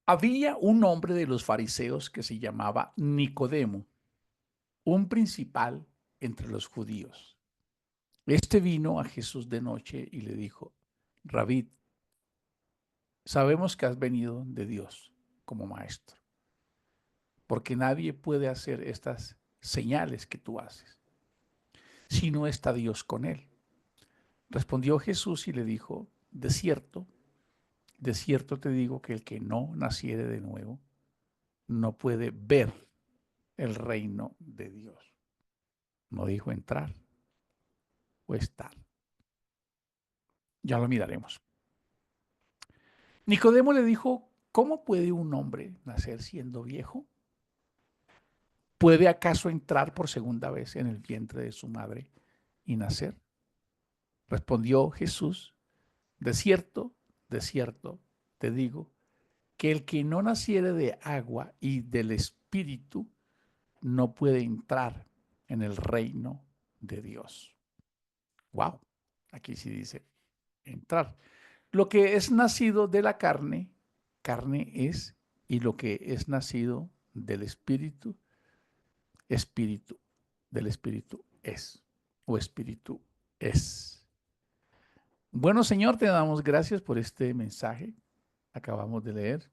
Había un hombre de los fariseos que se llamaba Nicodemo, un principal entre los judíos. Este vino a Jesús de noche y le dijo: Rabí, sabemos que has venido de Dios como maestro, porque nadie puede hacer estas señales que tú haces si no está Dios con él. Respondió Jesús y le dijo: de cierto te digo que el que no naciere de nuevo no puede ver el reino de Dios. No dijo entrar o estar. Ya lo miraremos. Nicodemo le dijo: ¿cómo puede un hombre nacer siendo viejo? ¿Puede acaso entrar por segunda vez en el vientre de su madre y nacer? Respondió Jesús: de cierto, te digo, que el que no naciere de agua y del Espíritu no puede entrar en el reino de Dios. Wow, aquí sí dice entrar. Lo que es nacido de la carne, carne es, y lo que es nacido del Espíritu, espíritu del Espíritu es, o espíritu es. Bueno, Señor, te damos gracias por este mensaje que acabamos de leer,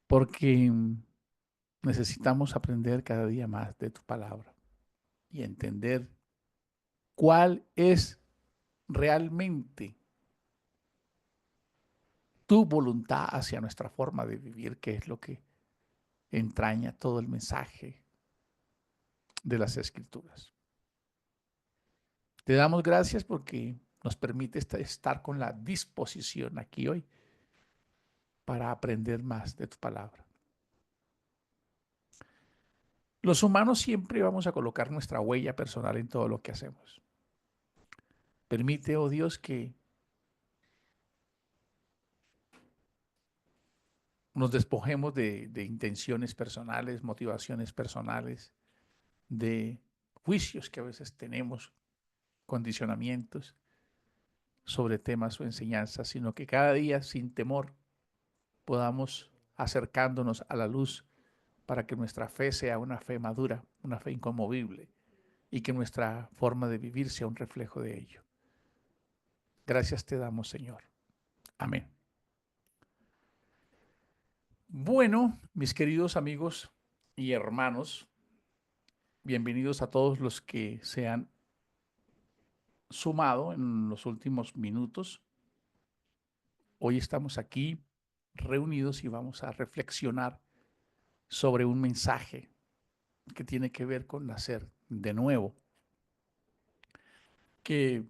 porque necesitamos aprender cada día más de tu palabra y entender cuál es realmente tu voluntad hacia nuestra forma de vivir, que es lo que entraña todo el mensaje de las Escrituras. Te damos gracias porque nos permite estar con la disposición aquí hoy para aprender más de tu palabra. Los humanos siempre vamos a colocar nuestra huella personal en todo lo que hacemos. Permite, oh Dios, que nos despojemos de intenciones personales, motivaciones personales, de juicios que a veces tenemos, condicionamientos sobre temas o enseñanzas, sino que cada día sin temor podamos acercándonos a la luz para que nuestra fe sea una fe madura, una fe inconmovible y que nuestra forma de vivir sea un reflejo de ello. Gracias te damos, Señor. Amén. Bueno, mis queridos amigos y hermanos, bienvenidos a todos los que se han sumado en los últimos minutos. Hoy estamos aquí reunidos y vamos a reflexionar sobre un mensaje que tiene que ver con nacer de nuevo, que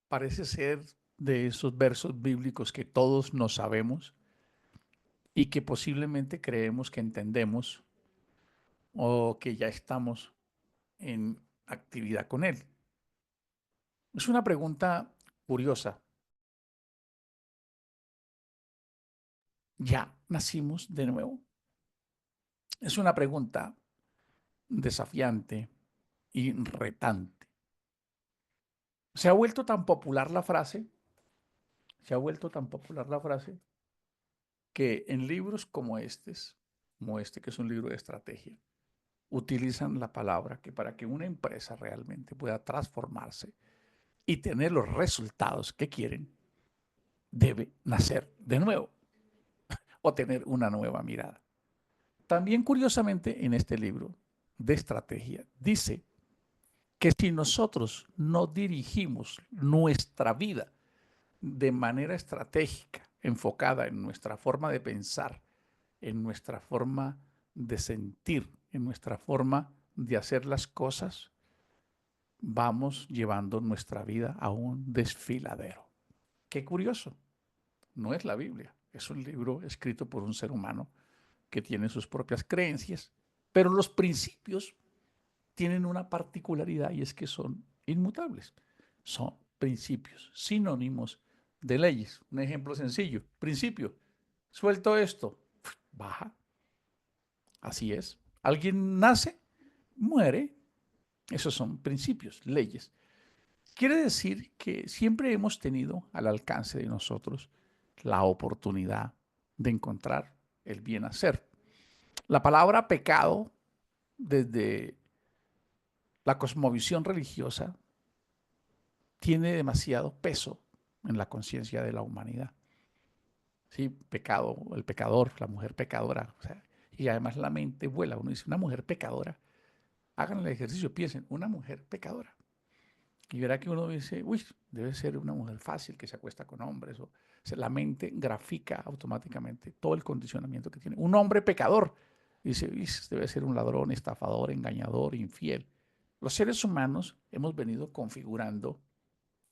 parece ser de esos versos bíblicos que todos nos sabemos y que posiblemente creemos que entendemos o que ya estamos en actividad con él. Es una pregunta curiosa. ¿Ya nacimos de nuevo? Es una pregunta desafiante y retante. Se ha vuelto tan popular la frase, se ha vuelto tan popular la frase que en libros como este que es un libro de estrategia, utilizan la palabra que para que una empresa realmente pueda transformarse y tener los resultados que quieren, debe nacer de nuevo o tener una nueva mirada. También curiosamente en este libro de estrategia dice que si nosotros no dirigimos nuestra vida de manera estratégica, enfocada en nuestra forma de pensar, en nuestra forma de sentir, en nuestra forma de hacer las cosas, vamos llevando nuestra vida a un desfiladero. Qué curioso, no es la Biblia, es un libro escrito por un ser humano que tiene sus propias creencias, pero los principios tienen una particularidad y es que son inmutables. Son principios, sinónimos de leyes. Un ejemplo sencillo, principio, suelto esto, baja. Así es. Alguien nace, muere. Esos son principios, leyes. Quiere decir que siempre hemos tenido al alcance de nosotros la oportunidad de encontrar el bien hacer. La palabra pecado, desde la cosmovisión religiosa, tiene demasiado peso en la conciencia de la humanidad. Sí, pecado, el pecador, la mujer pecadora. O sea, y además la mente vuela. Uno dice, una mujer pecadora. Hagan el ejercicio, piensen, una mujer pecadora. Y verá que uno dice, uy, debe ser una mujer fácil que se acuesta con hombres. O sea, la mente grafica automáticamente todo el condicionamiento que tiene. Un hombre pecador. Dice, uy, debe ser un ladrón, estafador, engañador, infiel. Los seres humanos hemos venido configurando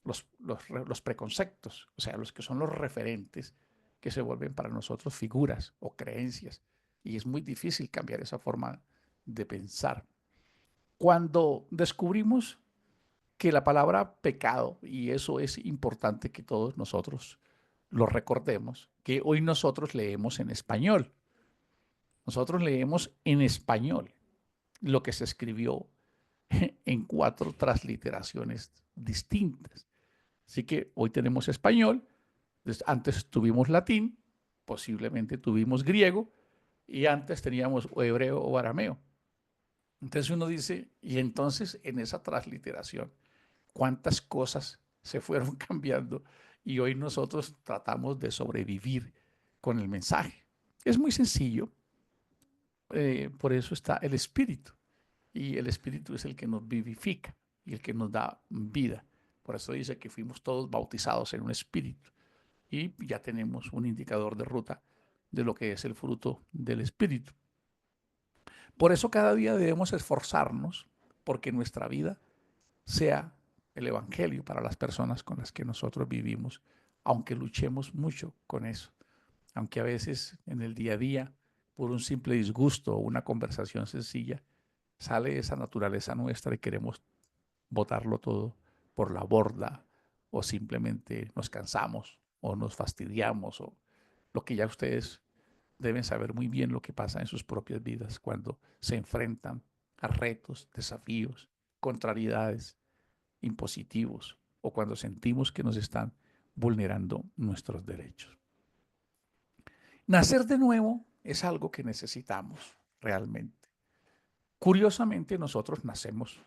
los preconceptos, o sea, los que son los referentes que se vuelven para nosotros figuras o creencias. Y es muy difícil cambiar esa forma de pensar. Cuando descubrimos que la palabra pecado, y eso es importante que todos nosotros lo recordemos, que hoy nosotros leemos en español. Nosotros leemos en español lo que se escribió en 4 transliteraciones distintas. Así que hoy tenemos español, antes tuvimos latín, posiblemente tuvimos griego y antes teníamos o hebreo o arameo. Entonces uno dice, y entonces en esa transliteración, ¿cuántas cosas se fueron cambiando? Y hoy nosotros tratamos de sobrevivir con el mensaje. Es muy sencillo, por eso está el Espíritu. Y el Espíritu es el que nos vivifica y el que nos da vida. Por eso dice que fuimos todos bautizados en un Espíritu. Y ya tenemos un indicador de ruta de lo que es el fruto del Espíritu. Por eso cada día debemos esforzarnos porque nuestra vida sea el Evangelio para las personas con las que nosotros vivimos, aunque luchemos mucho con eso, aunque a veces en el día a día, por un simple disgusto o una conversación sencilla, sale esa naturaleza nuestra y queremos botarlo todo por la borda o simplemente nos cansamos o nos fastidiamos o lo que ya ustedes deben saber muy bien lo que pasa en sus propias vidas cuando se enfrentan a retos, desafíos, contrariedades, impositivos o cuando sentimos que nos están vulnerando nuestros derechos. Nacer de nuevo es algo que necesitamos realmente. Curiosamente, nosotros nacemos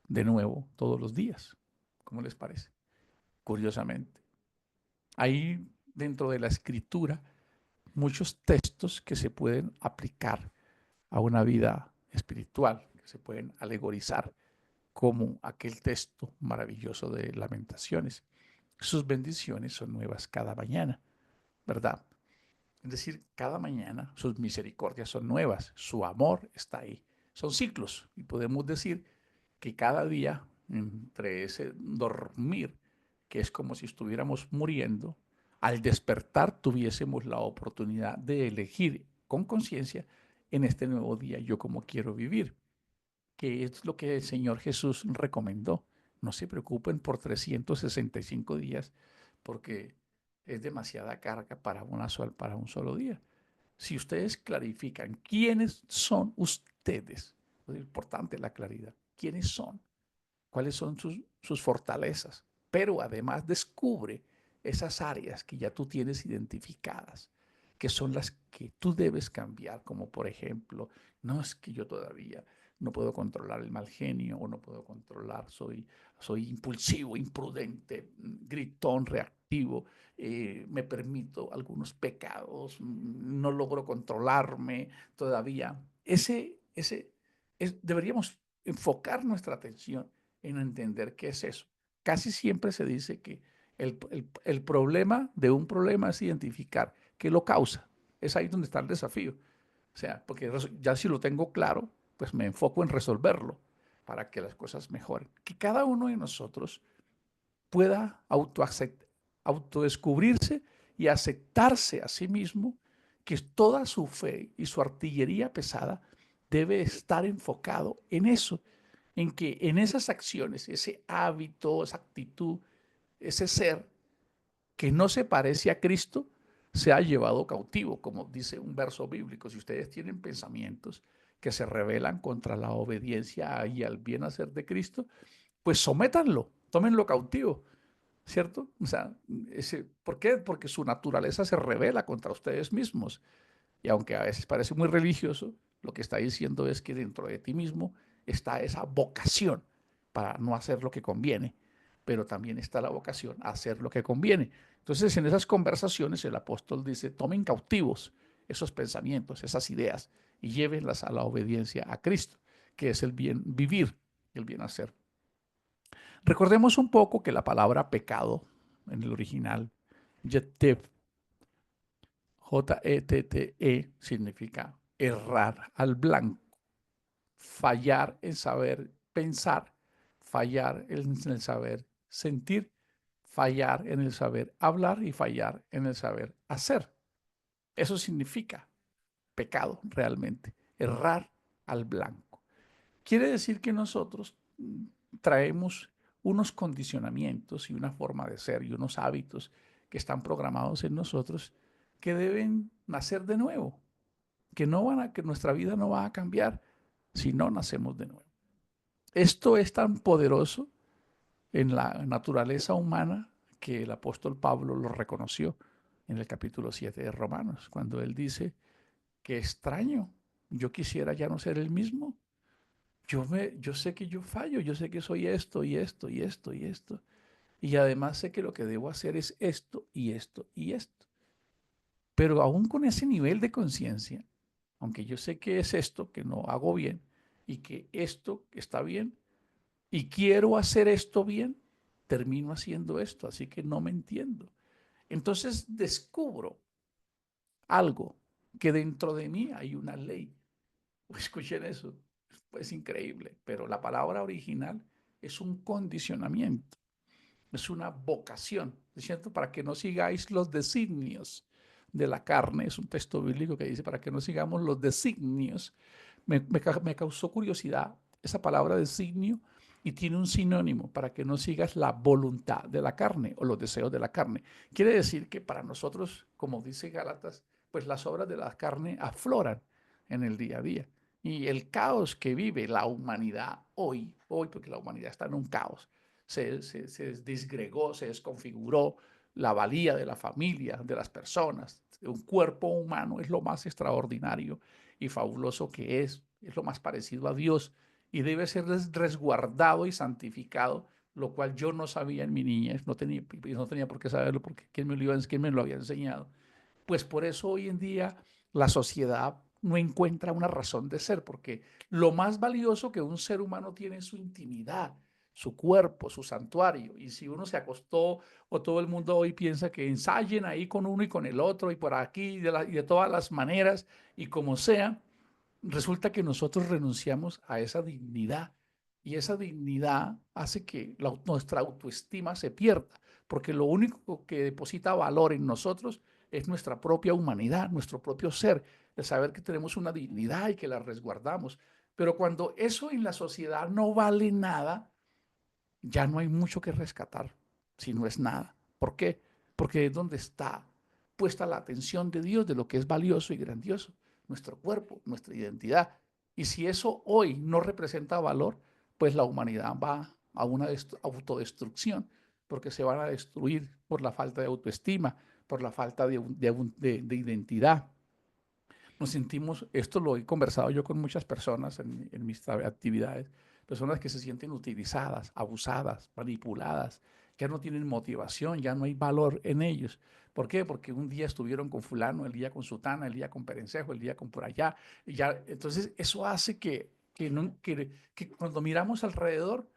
de nuevo todos los días. ¿Cómo les parece? Curiosamente. Hay dentro de la escritura muchos textos que se pueden aplicar a una vida espiritual, que se pueden alegorizar como aquel texto maravilloso de Lamentaciones. Sus bendiciones son nuevas cada mañana, ¿verdad? Es decir, cada mañana sus misericordias son nuevas, su amor está ahí. Son ciclos y podemos decir que cada día, entre ese dormir, que es como si estuviéramos muriendo, al despertar tuviésemos la oportunidad de elegir con conciencia en este nuevo día yo cómo quiero vivir, que es lo que el Señor Jesús recomendó. No se preocupen por 365 días porque es demasiada carga para un solo día. Si ustedes clarifican quiénes son ustedes, es importante la claridad, quiénes son, cuáles son sus fortalezas, pero además descubre esas áreas que ya tú tienes identificadas, que son las que tú debes cambiar, como por ejemplo, no es que yo todavía no puedo controlar el mal genio o no puedo controlar, soy impulsivo, imprudente, gritón, reactivo, me permito algunos pecados, no logro controlarme todavía. Deberíamos enfocar nuestra atención en entender qué es eso. Casi siempre se dice que el problema de un problema es identificar qué lo causa. Es ahí donde está el desafío. O sea, porque ya si lo tengo claro, pues me enfoco en resolverlo para que las cosas mejoren. Que cada uno de nosotros pueda autodescubrirse y aceptarse a sí mismo que toda su fe y su artillería pesada debe estar enfocado en eso, en que en esas acciones, ese hábito, esa actitud, ese ser que no se parece a Cristo, se ha llevado cautivo, como dice un verso bíblico. Si ustedes tienen pensamientos que se rebelan contra la obediencia y al bien hacer de Cristo, pues sométanlo, tómenlo cautivo, ¿cierto? O sea, ¿por qué? Porque su naturaleza se revela contra ustedes mismos. Y aunque a veces parece muy religioso, lo que está diciendo es que dentro de ti mismo está esa vocación para no hacer lo que conviene, pero también está la vocación a hacer lo que conviene. Entonces, en esas conversaciones, el apóstol dice, tomen cautivos esos pensamientos, esas ideas, y llévenlas a la obediencia a Cristo, que es el bien vivir, el bien hacer. Recordemos un poco que la palabra pecado en el original, Yetep, Jette, significa errar al blanco, fallar en saber pensar, fallar en el saber sentir, fallar en el saber hablar y fallar en el saber hacer. Eso significa pecado realmente, errar al blanco. Quiere decir que nosotros traemos unos condicionamientos y una forma de ser y unos hábitos que están programados en nosotros que deben nacer de nuevo, que nuestra vida no va a cambiar si no nacemos de nuevo. Esto es tan poderoso en la naturaleza humana que el apóstol Pablo lo reconoció en el capítulo 7 de Romanos, cuando él dice que extraño, yo quisiera ya no ser el mismo. Yo sé que yo fallo, yo sé que soy esto y esto y esto y esto. Y además sé que lo que debo hacer es esto y esto y esto. Pero aún con ese nivel de conciencia, aunque yo sé que es esto que no hago bien y que esto está bien y quiero hacer esto bien, termino haciendo esto, así que no me entiendo. Entonces descubro algo, que dentro de mí hay una ley. Escuchen eso, es increíble, pero la palabra original es un condicionamiento, es una vocación, ¿es cierto? Para que no sigáis los designios de la carne, es un texto bíblico que dice, para que no sigamos los designios. Me causó curiosidad esa palabra designio y tiene un sinónimo, para que no sigas la voluntad de la carne o los deseos de la carne. Quiere decir que para nosotros, como dice Gálatas, pues las obras de la carne afloran en el día a día. Y el caos que vive la humanidad hoy, porque la humanidad está en un caos, se disgregó, se desconfiguró la valía de la familia, de las personas. Un cuerpo humano es lo más extraordinario y fabuloso que es lo más parecido a Dios y debe ser resguardado y santificado, lo cual yo no sabía en mi niñez, no tenía por qué saberlo porque quién me lo había enseñado. Pues por eso hoy en día la sociedad no encuentra una razón de ser, porque lo más valioso que un ser humano tiene es su intimidad, su cuerpo, su santuario. Y si uno se acostó o todo el mundo hoy piensa que ensayen ahí con uno y con el otro y por aquí y de todas las maneras y como sea, resulta que nosotros renunciamos a esa dignidad y esa dignidad hace que nuestra autoestima se pierda, porque lo único que deposita valor en nosotros es nuestra propia humanidad, nuestro propio ser, el saber que tenemos una dignidad y que la resguardamos. Pero cuando eso en la sociedad no vale nada, ya no hay mucho que rescatar, si no es nada. ¿Por qué? Porque es donde está puesta la atención de Dios de lo que es valioso y grandioso, nuestro cuerpo, nuestra identidad. Y si eso hoy no representa valor, pues la humanidad va a una autodestrucción, porque se van a destruir por la falta de autoestima, por la falta de identidad. Nos sentimos, esto lo he conversado yo con muchas personas en mis actividades, personas que se sienten utilizadas, abusadas, manipuladas, ya no tienen motivación, ya no hay valor en ellos. ¿Por qué? Porque un día estuvieron con fulano, el día con sutana, el día con perencejo, el día con por allá. Y ya, entonces eso hace que cuando miramos alrededor,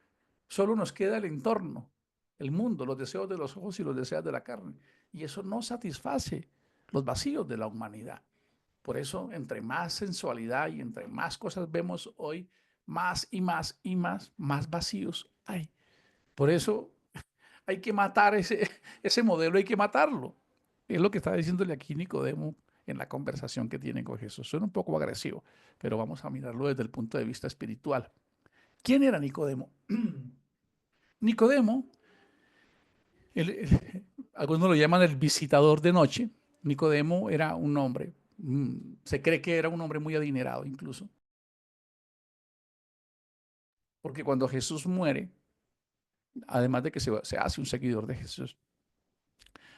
solo nos queda el entorno, el mundo, los deseos de los ojos y los deseos de la carne. Y eso no satisface los vacíos de la humanidad. Por eso, entre más sensualidad y entre más cosas vemos hoy, más y más y más vacíos hay. Por eso hay que matar ese modelo, hay que matarlo. Es lo que está diciéndole aquí Nicodemo en la conversación que tiene con Jesús. Suena un poco agresivo, pero vamos a mirarlo desde el punto de vista espiritual. ¿Quién era Nicodemo? Nicodemo, algunos lo llaman el visitador de noche. Nicodemo era un hombre, se cree que era un hombre muy adinerado incluso, porque cuando Jesús muere, además de que se hace un seguidor de Jesús.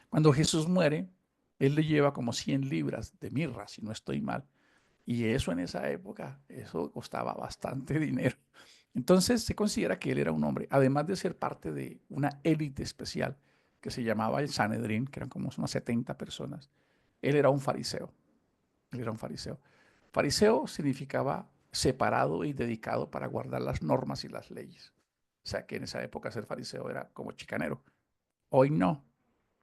Cuando Jesús muere, él le lleva como 100 libras de mirra, si no estoy mal. Y eso en esa época, eso costaba bastante dinero. Entonces se considera que él era un hombre, además de ser parte de una élite especial que se llamaba el Sanedrín, que eran como unas 70 personas, él era un fariseo. Él era un fariseo. Fariseo significaba separado y dedicado para guardar las normas y las leyes. O sea que en esa época ser fariseo era como chicanero. Hoy no.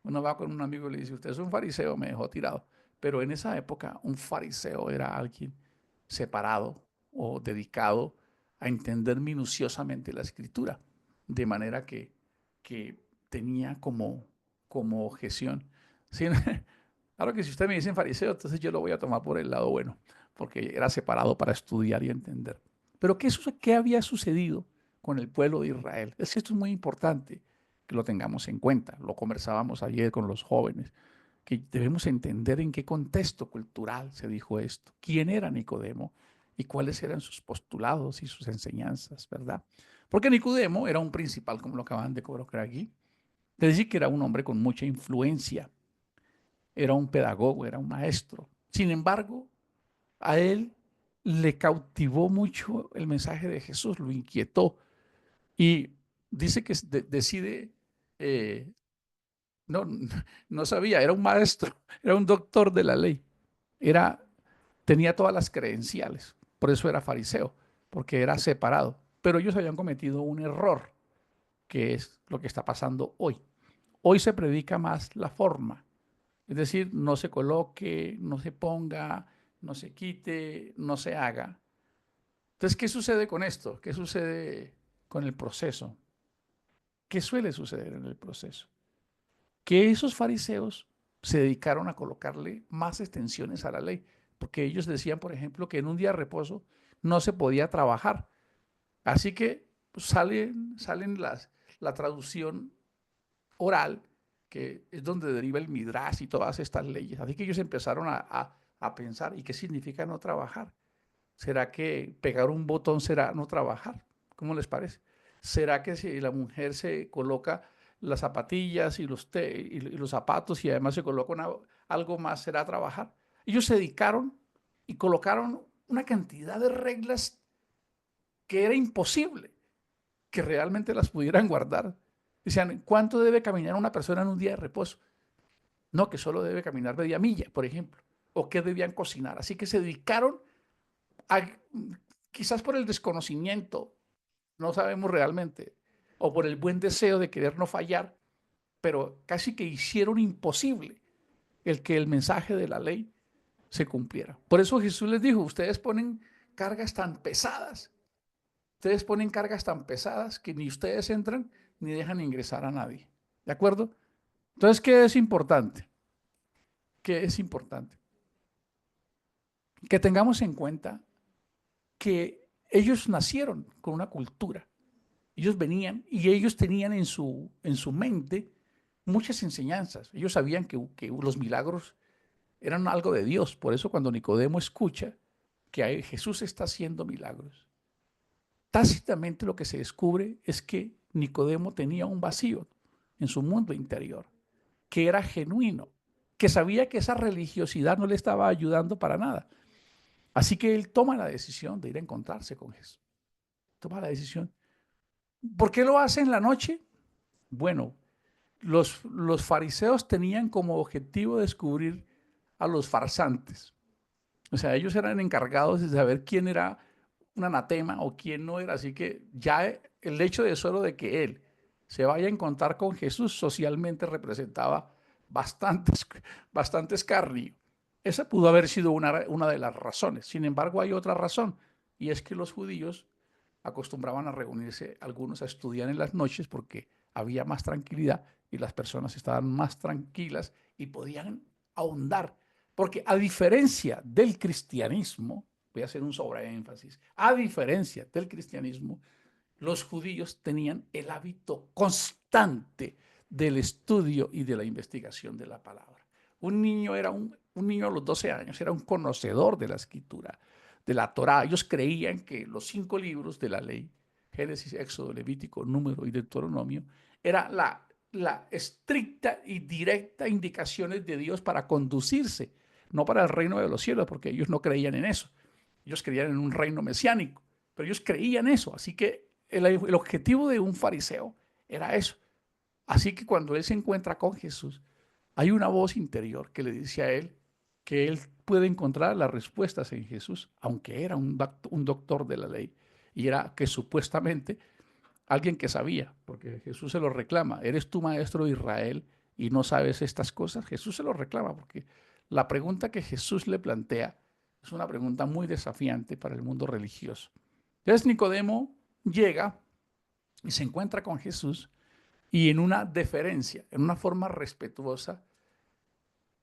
Uno va con un amigo y le dice, usted es un fariseo, me dejó tirado. Pero en esa época un fariseo era alguien separado o dedicado a entender minuciosamente la escritura, de manera que tenía como objeción. Sí, claro que si usted me dice fariseo, entonces yo lo voy a tomar por el lado bueno, porque era separado para estudiar y entender. Pero ¿qué había sucedido con el pueblo de Israel? Es que esto es muy importante que lo tengamos en cuenta. Lo conversábamos ayer con los jóvenes, que debemos entender en qué contexto cultural se dijo esto, quién era Nicodemo y cuáles eran sus postulados y sus enseñanzas, ¿verdad? Porque Nicodemo era un principal, como lo acaban de colocar aquí, es decir, que era un hombre con mucha influencia, era un pedagogo, era un maestro. Sin embargo, a él le cautivó mucho el mensaje de Jesús, lo inquietó y dice que decide, eh, no, no sabía, era un maestro, era un doctor de la ley, era, tenía todas las credenciales, por eso era fariseo, porque era separado. Pero ellos habían cometido un error, que es lo que está pasando hoy. Hoy se predica más la forma, es decir, no se coloque, no se ponga, no se quite, no se haga. Entonces, ¿qué sucede con esto? ¿Qué sucede con el proceso? ¿Qué suele suceder en el proceso? Que esos fariseos se dedicaron a colocarle más extensiones a la ley, porque ellos decían, por ejemplo, que en un día de reposo no se podía trabajar. Así que pues, salen la traducción oral, que es donde deriva el Midrash y todas estas leyes. Así que ellos empezaron a pensar, ¿y qué significa no trabajar? ¿Será que pegar un botón será no trabajar? ¿Cómo les parece? ¿Será que si la mujer se coloca las zapatillas y los zapatos y además se coloca algo más, será trabajar? Ellos se dedicaron y colocaron una cantidad de reglas que era imposible que realmente las pudieran guardar. Decían, ¿cuánto debe caminar una persona en un día de reposo? No, que solo debe caminar media milla, por ejemplo. O que debían cocinar. Así que se dedicaron a, quizás por el desconocimiento, no sabemos realmente, o por el buen deseo de querer no fallar, pero casi que hicieron imposible el que el mensaje de la ley se cumpliera. Por eso Jesús les dijo, cargas tan pesadas, ustedes ponen cargas tan pesadas que ni ustedes entran ni dejan ingresar a nadie. ¿De acuerdo? Entonces, ¿qué es importante? ¿Qué es importante? Que tengamos en cuenta que ellos nacieron con una cultura. Ellos venían y ellos tenían en su mente muchas enseñanzas. Ellos sabían que los milagros eran algo de Dios. Por eso cuando Nicodemo escucha que Jesús está haciendo milagros, tácitamente lo que se descubre es que Nicodemo tenía un vacío en su mundo interior, que era genuino, que sabía que esa religiosidad no le estaba ayudando para nada. Así que él toma la decisión de ir a encontrarse con Jesús. Toma la decisión. ¿Por qué lo hace en la noche? Bueno, los fariseos tenían como objetivo descubrir a los farsantes. O sea, ellos eran encargados de saber quién era un anatema o quién no era. Así que ya el hecho de solo de que él se vaya a encontrar con Jesús socialmente representaba bastantes, bastante escarnio. Esa pudo haber sido una de las razones. Sin embargo, hay otra razón, y es que los judíos acostumbraban a reunirse algunos a estudiar en las noches porque había más tranquilidad y las personas estaban más tranquilas y podían ahondar. Porque a diferencia del cristianismo, voy a hacer un sobreénfasis, a diferencia del cristianismo, los judíos tenían el hábito constante del estudio y de la investigación de la palabra. Un niño a los 12 años era un conocedor de la escritura, de la Torá. Ellos creían que los 5 libros de la ley Génesis, Éxodo, Levítico, Número y Deuteronomio, era la estricta y directa indicaciones de Dios para conducirse, no para el reino de los cielos, porque ellos no creían en eso. Ellos creían en un reino mesiánico, pero ellos creían eso. Así que el objetivo de un fariseo era eso. Así que cuando él se encuentra con Jesús, hay una voz interior que le dice a él que él puede encontrar las respuestas en Jesús, aunque era un doctor de la ley, y era que supuestamente alguien que sabía, porque Jesús se lo reclama, ¿eres tú maestro de Israel y no sabes estas cosas? Jesús se lo reclama, porque la pregunta que Jesús le plantea es una pregunta muy desafiante para el mundo religioso. Entonces Nicodemo llega y se encuentra con Jesús y en una deferencia, en una forma respetuosa,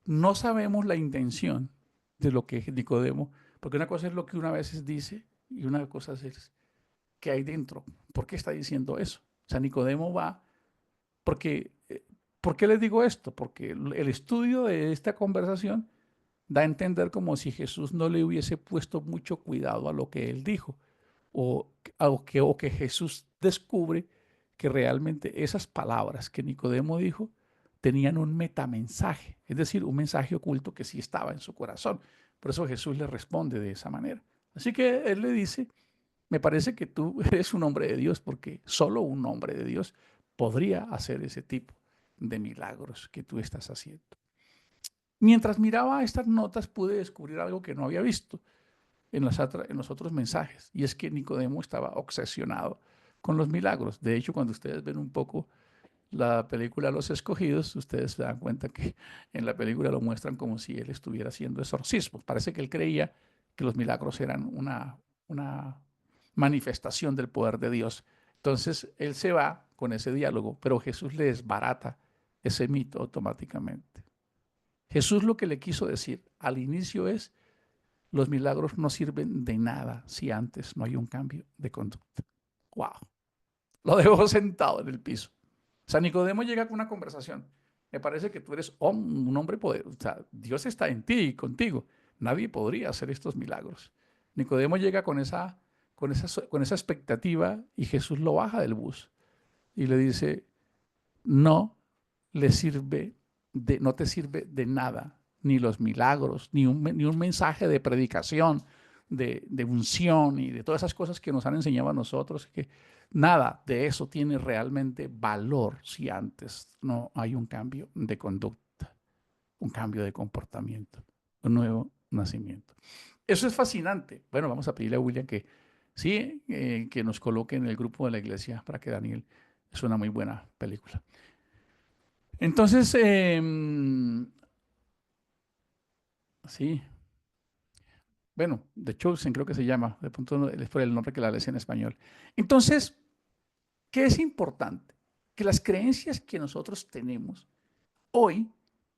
no sabemos la intención de lo que es Nicodemo, porque una cosa es lo que una vez dice y una cosa es qué hay dentro. ¿Por qué está diciendo eso? O sea, Nicodemo va porque, ¿por qué les digo esto? Porque el estudio de esta conversación da a entender como si Jesús no le hubiese puesto mucho cuidado a lo que él dijo, o que Jesús descubre que realmente esas palabras que Nicodemo dijo tenían un metamensaje, es decir, un mensaje oculto que sí estaba en su corazón. Por eso Jesús le responde de esa manera. Así que él le dice, me parece que tú eres un hombre de Dios porque solo un hombre de Dios podría hacer ese tipo de milagros que tú estás haciendo. Mientras miraba estas notas pude descubrir algo que no había visto en los otros mensajes, y es que Nicodemo estaba obsesionado con los milagros. De hecho, cuando ustedes ven un poco la película Los Escogidos, ustedes se dan cuenta que en la película lo muestran como si él estuviera haciendo exorcismos. Parece que él creía que los milagros eran una manifestación del poder de Dios. Entonces, él se va con ese diálogo, pero Jesús le desbarata ese mito automáticamente. Jesús lo que le quiso decir al inicio es, los milagros no sirven de nada si antes no hay un cambio de conducta. ¡Wow! Lo dejó sentado en el piso. San Nicodemo llega con una conversación. Me parece que tú eres un hombre poderoso. O sea, Dios está en ti y contigo. Nadie podría hacer estos milagros. Nicodemo llega con esa expectativa y Jesús lo baja del bus y le dice, no no te sirve de nada, ni los milagros, ni un mensaje de predicación, de unción y de todas esas cosas que nos han enseñado a nosotros, que nada de eso tiene realmente valor si antes no hay un cambio de conducta, un cambio de comportamiento, un nuevo nacimiento. Eso es fascinante. Bueno, vamos a pedirle a William que sí, que nos coloque en el grupo de la iglesia para que Daniel es una muy buena película. Entonces, sí, bueno, The Chosen creo que se llama, de pronto es por el nombre que la lees en español. Entonces, ¿qué es importante? Que las creencias que nosotros tenemos hoy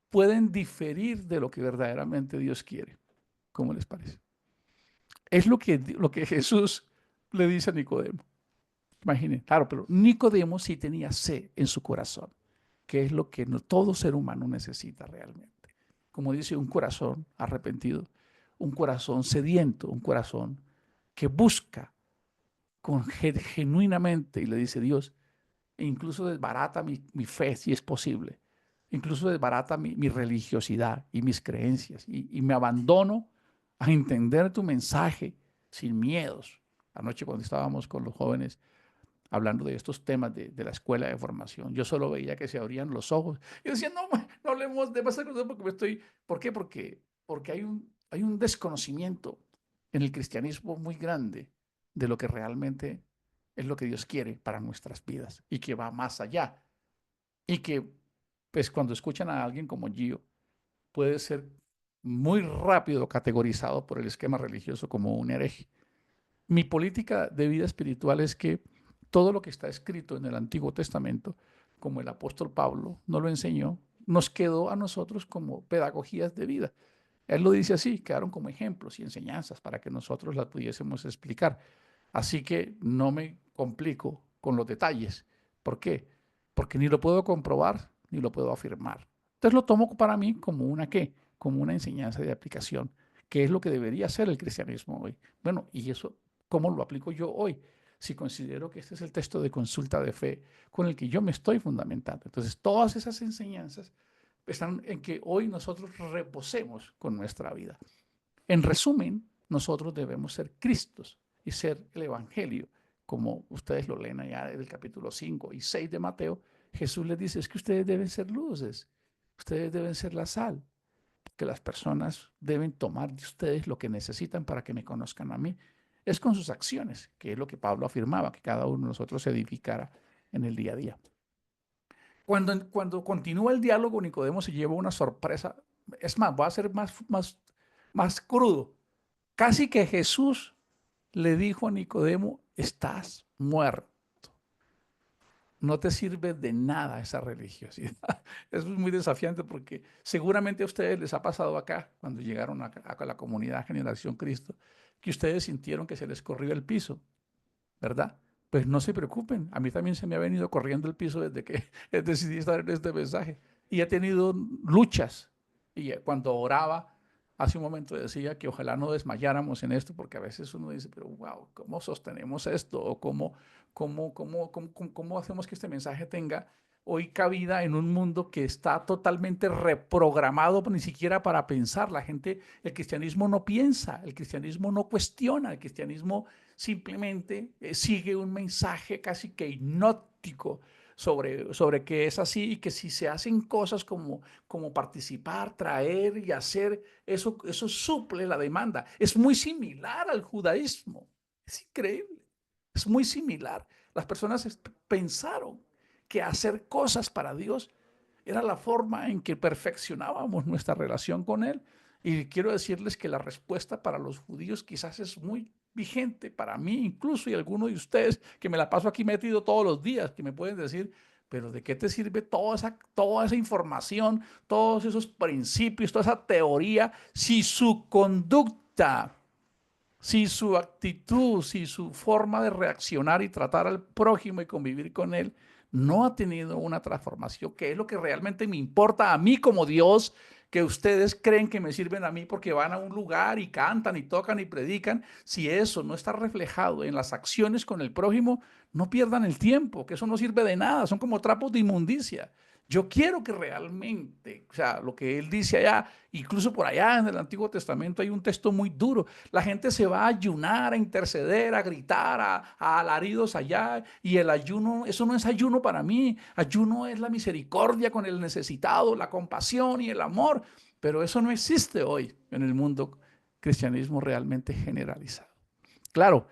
pueden diferir de lo que verdaderamente Dios quiere. ¿Cómo les parece? Es lo que Jesús le dice a Nicodemo. Imaginen, claro, pero Nicodemo sí tenía fe en su corazón, que es lo que todo ser humano necesita realmente. Como dice, un corazón arrepentido, un corazón sediento, un corazón que busca genuinamente y le dice Dios, e incluso desbarata mi fe si es posible, incluso desbarata mi religiosidad y mis creencias y me abandono a entender tu mensaje sin miedos. Anoche cuando estábamos con los jóvenes hablando de estos temas de la escuela de formación, yo solo veía que se abrían los ojos. Yo decía, no hablemos de más porque ¿por qué? Porque hay un desconocimiento en el cristianismo muy grande de lo que realmente es lo que Dios quiere para nuestras vidas y que va más allá. Y que, pues, cuando escuchan a alguien como Gio, puede ser muy rápido categorizado por el esquema religioso como un hereje. Mi política de vida espiritual es que todo lo que está escrito en el Antiguo Testamento, como el apóstol Pablo nos lo enseñó, nos quedó a nosotros como pedagogías de vida. Él lo dice así, quedaron como ejemplos y enseñanzas para que nosotros las pudiésemos explicar. Así que no me complico con los detalles. ¿Por qué? Porque ni lo puedo comprobar ni lo puedo afirmar. Entonces lo tomo para mí como una ¿qué? Como una enseñanza de aplicación, que es lo que debería ser el cristianismo hoy. Bueno, y eso, ¿cómo lo aplico yo hoy? si considero que este es el texto de consulta de fe con el que yo me estoy fundamentando. Entonces, todas esas enseñanzas están en que hoy nosotros reposemos con nuestra vida. En resumen, nosotros debemos ser Cristos y ser el Evangelio, como ustedes lo leen allá en el capítulo 5 y 6 de Mateo. Jesús les dice, es que ustedes deben ser luces, ustedes deben ser la sal, que las personas deben tomar de ustedes lo que necesitan para que me conozcan a mí. Es con sus acciones, que es lo que Pablo afirmaba, que cada uno de nosotros se edificara en el día a día. Cuando continúa el diálogo, Nicodemo se lleva una sorpresa. Es más, voy a ser más crudo. Casi que Jesús le dijo a Nicodemo, estás muerto. No te sirve de nada esa religiosidad. Eso es muy desafiante porque seguramente a ustedes les ha pasado acá, cuando llegaron a la comunidad Generación Cristo, que ustedes sintieron que se les corrió el piso, ¿verdad? Pues no se preocupen, a mí también se me ha venido corriendo el piso desde que decidí estar en este mensaje. Y he tenido luchas. Y cuando oraba, hace un momento decía que ojalá no desmayáramos en esto, porque a veces uno dice, pero wow, ¿cómo sostenemos esto? ¿O cómo hacemos que este mensaje tenga hoy cabida en un mundo que está totalmente reprogramado ni siquiera para pensar? La gente, el cristianismo no piensa, el cristianismo no cuestiona, el cristianismo simplemente sigue un mensaje casi que hipnótico sobre que es así y que si se hacen cosas como participar, traer y hacer, eso suple la demanda. Es muy similar al judaísmo. Es increíble. Es muy similar. Las personas pensaron que hacer cosas para Dios era la forma en que perfeccionábamos nuestra relación con Él. Y quiero decirles que la respuesta para los judíos quizás es muy vigente para mí, incluso y algunos de ustedes que me la paso aquí metido todos los días, que me pueden decir, pero ¿de qué te sirve toda esa información, todos esos principios, toda esa teoría, si su conducta, si su actitud, si su forma de reaccionar y tratar al prójimo y convivir con él no ha tenido una transformación, que es lo que realmente me importa a mí como Dios, que ustedes creen que me sirven a mí porque van a un lugar y cantan y tocan y predican? Si eso no está reflejado en las acciones con el prójimo, no pierdan el tiempo, que eso no sirve de nada, son como trapos de inmundicia. Yo quiero que realmente, o sea, lo que él dice allá, incluso por allá en el Antiguo Testamento hay un texto muy duro. La gente se va a ayunar, a interceder, a gritar, a alaridos allá. Y el ayuno, eso no es ayuno para mí. Ayuno es la misericordia con el necesitado, la compasión y el amor. Pero eso no existe hoy en el mundo cristianismo realmente generalizado. Claro,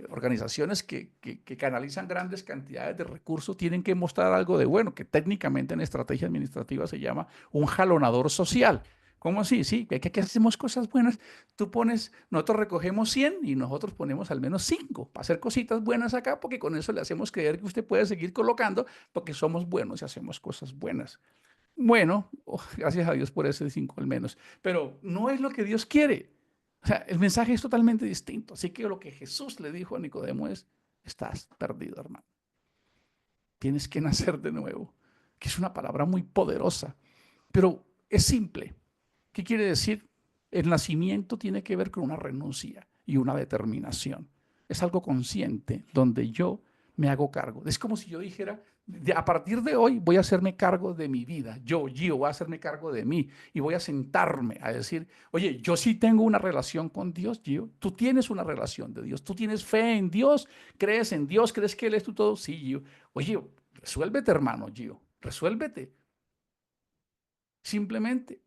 organizaciones que canalizan grandes cantidades de recursos tienen que mostrar algo de bueno, que técnicamente en estrategia administrativa se llama un jalonador social. ¿Cómo así? Sí, que hacemos cosas buenas. Tú pones, nosotros recogemos 100 y nosotros ponemos al menos 5 para hacer cositas buenas acá, porque con eso le hacemos creer que usted puede seguir colocando, porque somos buenos y hacemos cosas buenas. Bueno, gracias a Dios por ese 5 al menos, pero no es lo que Dios quiere. O sea, el mensaje es totalmente distinto. Así que lo que Jesús le dijo a Nicodemo es, estás perdido, hermano. Tienes que nacer de nuevo, que es una palabra muy poderosa, pero es simple. ¿Qué quiere decir? El nacimiento tiene que ver con una renuncia y una determinación. Es algo consciente donde yo me hago cargo. Es como si yo dijera, a partir de hoy voy a hacerme cargo de mi vida. Yo, voy a hacerme cargo de mí y voy a sentarme a decir, oye, yo sí tengo una relación con Dios, Gio. Tú tienes una relación de Dios. Tú tienes fe en Dios, crees en Dios, crees que Él es tu todo. Sí, Gio. Oye, resuélvete, hermano, Gio. Resuélvete. Simplemente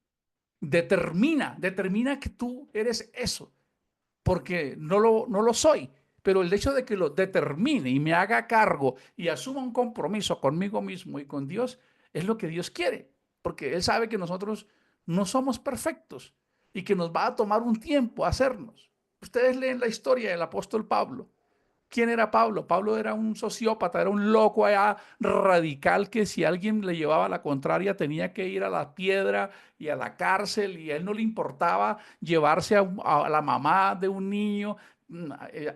determina que tú eres eso, porque no lo soy, pero el hecho de que lo determine y me haga cargo y asuma un compromiso conmigo mismo y con Dios, es lo que Dios quiere, porque Él sabe que nosotros no somos perfectos y que nos va a tomar un tiempo hacernos. Ustedes leen la historia del apóstol Pablo. ¿Quién era Pablo? Pablo era un sociópata, era un loco allá radical que si alguien le llevaba la contraria tenía que ir a la piedra y a la cárcel y a él no le importaba llevarse a la mamá de un niño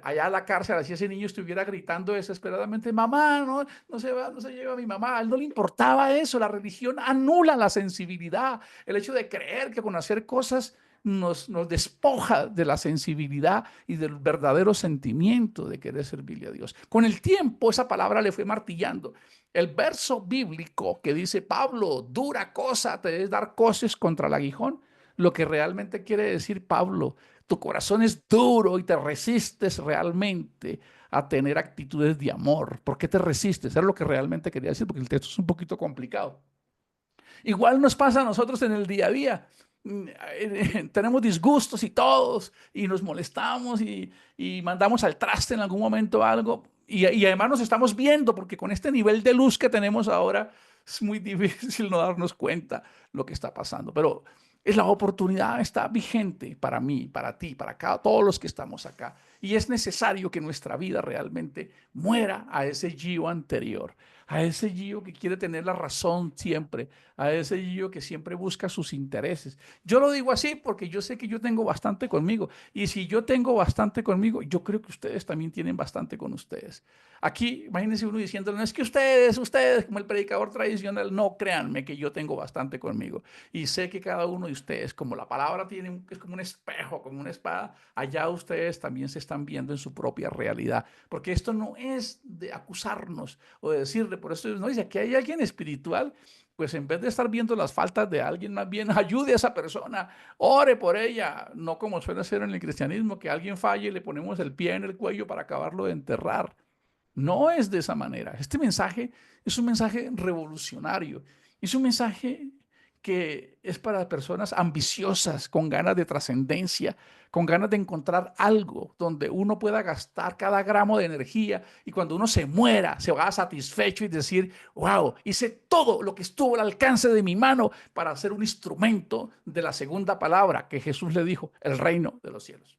allá a la cárcel, así ese niño estuviera gritando desesperadamente, mamá, no se lleva a mi mamá, a él no le importaba eso. La religión anula la sensibilidad, el hecho de creer que con hacer cosas nos despoja de la sensibilidad y del verdadero sentimiento de querer servirle a Dios. Con el tiempo esa palabra le fue martillando. El verso bíblico que dice, Pablo, dura cosa te es dar coces contra el aguijón, lo que realmente quiere decir Pablo, tu corazón es duro y te resistes realmente a tener actitudes de amor. ¿Por qué te resistes? Era lo que realmente quería decir, porque el texto es un poquito complicado. Igual nos pasa a nosotros en el día a día. Tenemos disgustos y todos, y nos molestamos y mandamos al traste en algún momento algo. Y además nos estamos viendo, porque con este nivel de luz que tenemos ahora, es muy difícil no darnos cuenta lo que está pasando. Pero es la oportunidad, está vigente para mí, para ti, para todos los que estamos acá. Y es necesario que nuestra vida realmente muera a ese yo anterior, a ese yo que quiere tener la razón siempre, a ese yo que siempre busca sus intereses. Yo lo digo así porque yo sé que yo tengo bastante conmigo. Y si yo tengo bastante conmigo, yo creo que ustedes también tienen bastante con ustedes. Aquí, imagínense uno diciéndole, no es que ustedes, como el predicador tradicional, no, créanme que yo tengo bastante conmigo. Y sé que cada uno de ustedes, como la palabra tiene, es como un espejo, como una espada, allá ustedes también se están viendo en su propia realidad. Porque esto no es de acusarnos o de decirle, por eso no dice, aquí hay alguien espiritual, pues en vez de estar viendo las faltas de alguien, más bien ayude a esa persona, ore por ella, no como suele ser en el cristianismo, que alguien falle y le ponemos el pie en el cuello para acabarlo de enterrar. No es de esa manera. Este mensaje es un mensaje revolucionario. Es un mensaje que es para personas ambiciosas, con ganas de trascendencia, con ganas de encontrar algo donde uno pueda gastar cada gramo de energía y cuando uno se muera, se va satisfecho y decir, wow, hice todo lo que estuvo al alcance de mi mano para ser un instrumento de la segunda palabra que Jesús le dijo, el reino de los cielos.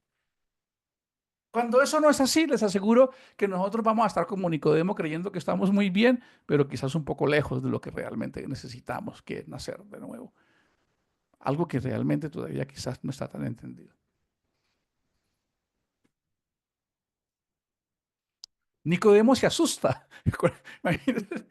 Cuando eso no es así, les aseguro que nosotros vamos a estar como Nicodemo creyendo que estamos muy bien, pero quizás un poco lejos de lo que realmente necesitamos, que es nacer de nuevo. Algo que realmente todavía quizás no está tan entendido. Nicodemo se asusta. Imagínate,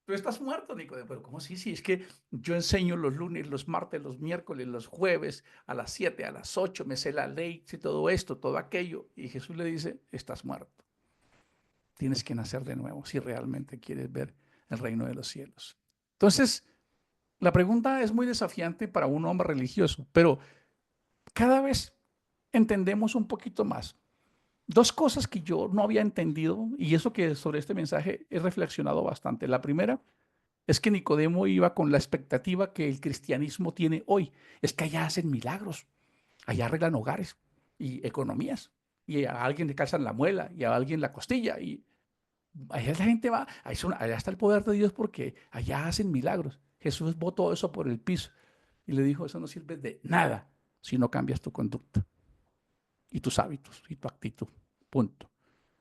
tú estás muerto, Nicodemo. Pero ¿cómo así? Sí, es que yo enseño los lunes, los martes, los miércoles, los jueves, a las 7, a las 8, me sé la ley, sé todo esto, todo aquello. Y Jesús le dice, estás muerto. Tienes que nacer de nuevo si realmente quieres ver el reino de los cielos. Entonces, la pregunta es muy desafiante para un hombre religioso, pero cada vez entendemos un poquito más. Dos cosas que yo no había entendido, y eso que sobre este mensaje he reflexionado bastante. La primera es que Nicodemo iba con la expectativa que el cristianismo tiene hoy. Es que allá hacen milagros, allá arreglan hogares y economías, y a alguien le calzan la muela y a alguien la costilla, y allá la gente va, allá está el poder de Dios porque allá hacen milagros. Jesús botó eso por el piso y le dijo, eso no sirve de nada si no cambias tu conducta y tus hábitos y tu actitud. Punto.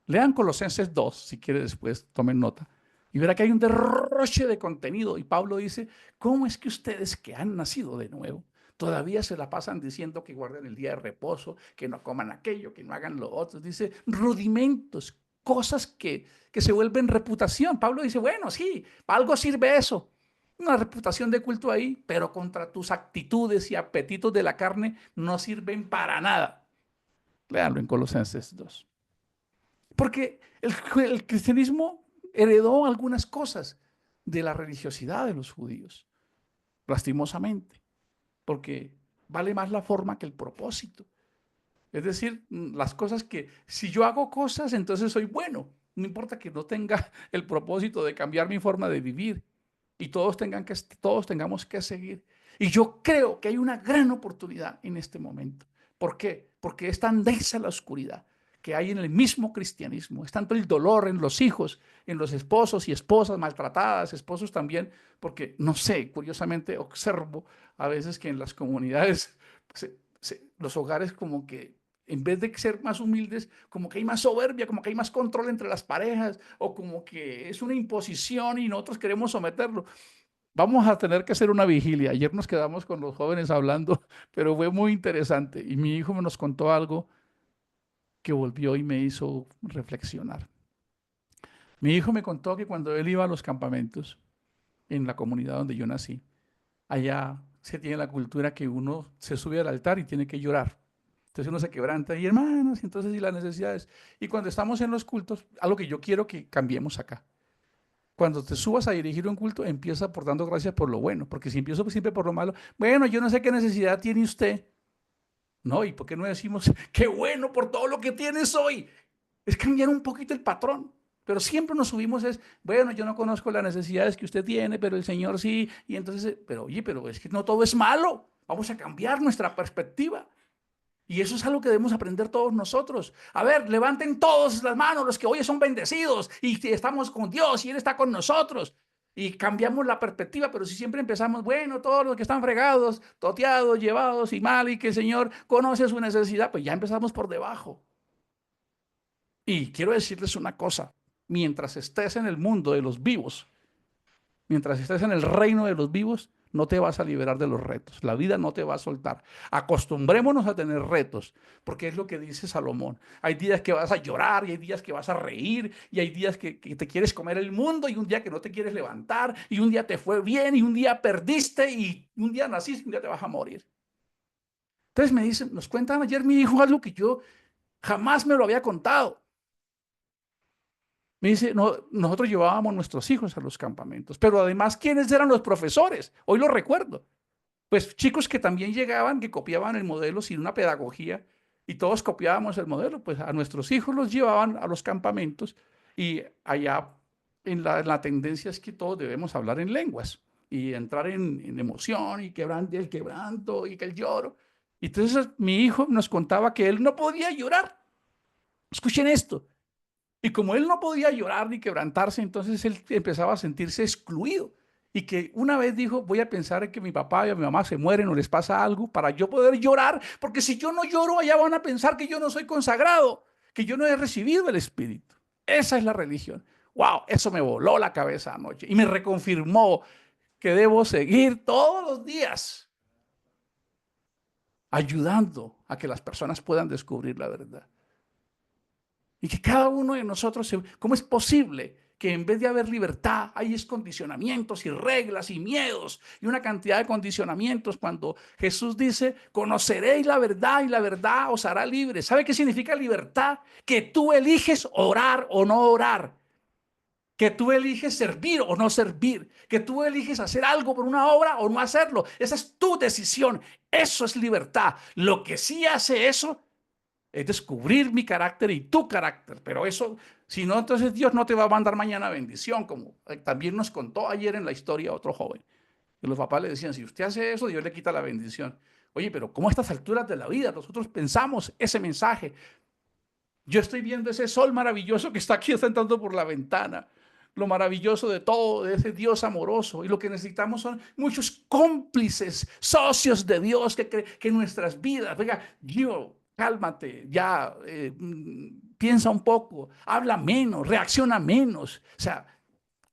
Lean Colosenses 2, si quiere después, tomen nota. Y verá que hay un derroche de contenido. Y Pablo dice, ¿cómo es que ustedes que han nacido de nuevo todavía se la pasan diciendo que guarden el día de reposo, que no coman aquello, que no hagan lo otro? Dice, rudimentos, cosas que se vuelven reputación. Pablo dice, bueno, sí, para algo sirve eso. Una reputación de culto ahí, pero contra tus actitudes y apetitos de la carne no sirven para nada. Leanlo en Colosenses 2. Porque el cristianismo heredó algunas cosas de la religiosidad de los judíos, lastimosamente, porque vale más la forma que el propósito. Es decir, las cosas que, si yo hago cosas, entonces soy bueno. No importa que no tenga el propósito de cambiar mi forma de vivir y todos tengamos que seguir. Y yo creo que hay una gran oportunidad en este momento. ¿Por qué? Porque es tan densa la oscuridad que hay en el mismo cristianismo. Es tanto el dolor en los hijos, en los esposos y esposas maltratadas, esposos también, porque no sé, curiosamente observo a veces que en las comunidades los hogares como que en vez de ser más humildes, como que hay más soberbia, como que hay más control entre las parejas, o como que es una imposición y nosotros queremos someterlo. Vamos a tener que hacer una vigilia. Ayer nos quedamos con los jóvenes hablando, pero fue muy interesante. Y mi hijo nos contó algo que volvió y me hizo reflexionar. Mi hijo me contó que cuando él iba a los campamentos en la comunidad donde yo nací, allá se tiene la cultura que uno se sube al altar y tiene que llorar. Entonces uno se quebranta y hermanos, y entonces y las necesidades. Y cuando estamos en los cultos, algo que yo quiero que cambiemos acá. Cuando te subas a dirigir un culto, empieza por dando gracias por lo bueno, porque si empiezo siempre por lo malo, bueno, yo no sé qué necesidad tiene usted. No, ¿y por qué no decimos, qué bueno por todo lo que tienes hoy? Es cambiar un poquito el patrón. Pero siempre nos subimos es, bueno, yo no conozco las necesidades que usted tiene, pero el Señor sí. Y entonces, pero oye, pero es que no todo es malo. Vamos a cambiar nuestra perspectiva. Y eso es algo que debemos aprender todos nosotros. A ver, levanten todos las manos los que hoy son bendecidos y estamos con Dios y Él está con nosotros. Y cambiamos la perspectiva, pero si siempre empezamos, bueno, todos los que están fregados, toteados, llevados y mal, y que el Señor conoce su necesidad, pues ya empezamos por debajo. Y quiero decirles una cosa, mientras estés en el mundo de los vivos, mientras estés en el reino de los vivos, no te vas a liberar de los retos. La vida no te va a soltar. Acostumbrémonos a tener retos, porque es lo que dice Salomón. Hay días que vas a llorar y hay días que vas a reír y hay días que te quieres comer el mundo y un día que no te quieres levantar y un día te fue bien y un día perdiste y un día naciste y un día te vas a morir. Entonces me dicen, nos cuentan ayer mi hijo algo que yo jamás me lo había contado. Me dice, no, nosotros llevábamos nuestros hijos a los campamentos, pero además, ¿quiénes eran los profesores? Hoy lo recuerdo. Pues chicos que también llegaban, que copiaban el modelo sin una pedagogía, y todos copiábamos el modelo, pues a nuestros hijos los llevaban a los campamentos, y allá en la tendencia es que todos debemos hablar en lenguas, y entrar en emoción, y el quebranto, y que el lloro. Y entonces mi hijo nos contaba que él no podía llorar. Escuchen esto. Y como él no podía llorar ni quebrantarse, entonces él empezaba a sentirse excluido. Y que una vez dijo, voy a pensar en que mi papá y mi mamá se mueren o les pasa algo para yo poder llorar, porque si yo no lloro, allá van a pensar que yo no soy consagrado, que yo no he recibido el Espíritu. Esa es la religión. Wow, eso me voló la cabeza anoche y me reconfirmó que debo seguir todos los días ayudando a que las personas puedan descubrir la verdad. Y que cada uno de nosotros, ¿cómo es posible que en vez de haber libertad, hay condicionamientos y reglas y miedos y una cantidad de condicionamientos cuando Jesús dice, conoceréis la verdad y la verdad os hará libres? ¿Sabe qué significa libertad? Que tú eliges orar o no orar. Que tú eliges servir o no servir, que tú eliges hacer algo por una obra o no hacerlo. Esa es tu decisión. Eso es libertad. Lo que sí hace eso es descubrir mi carácter y tu carácter. Pero eso, si no, entonces Dios no te va a mandar mañana bendición, como también nos contó ayer en la historia otro joven. Que los papás le decían, si usted hace eso, Dios le quita la bendición. Oye, pero ¿cómo a estas alturas de la vida nosotros pensamos ese mensaje? Yo estoy viendo ese sol maravilloso que está aquí entrando por la ventana. Lo maravilloso de todo, de ese Dios amoroso. Y lo que necesitamos son muchos cómplices, socios de Dios que nuestras vidas, venga, Dios, cálmate, ya, piensa un poco, habla menos, reacciona menos. O sea,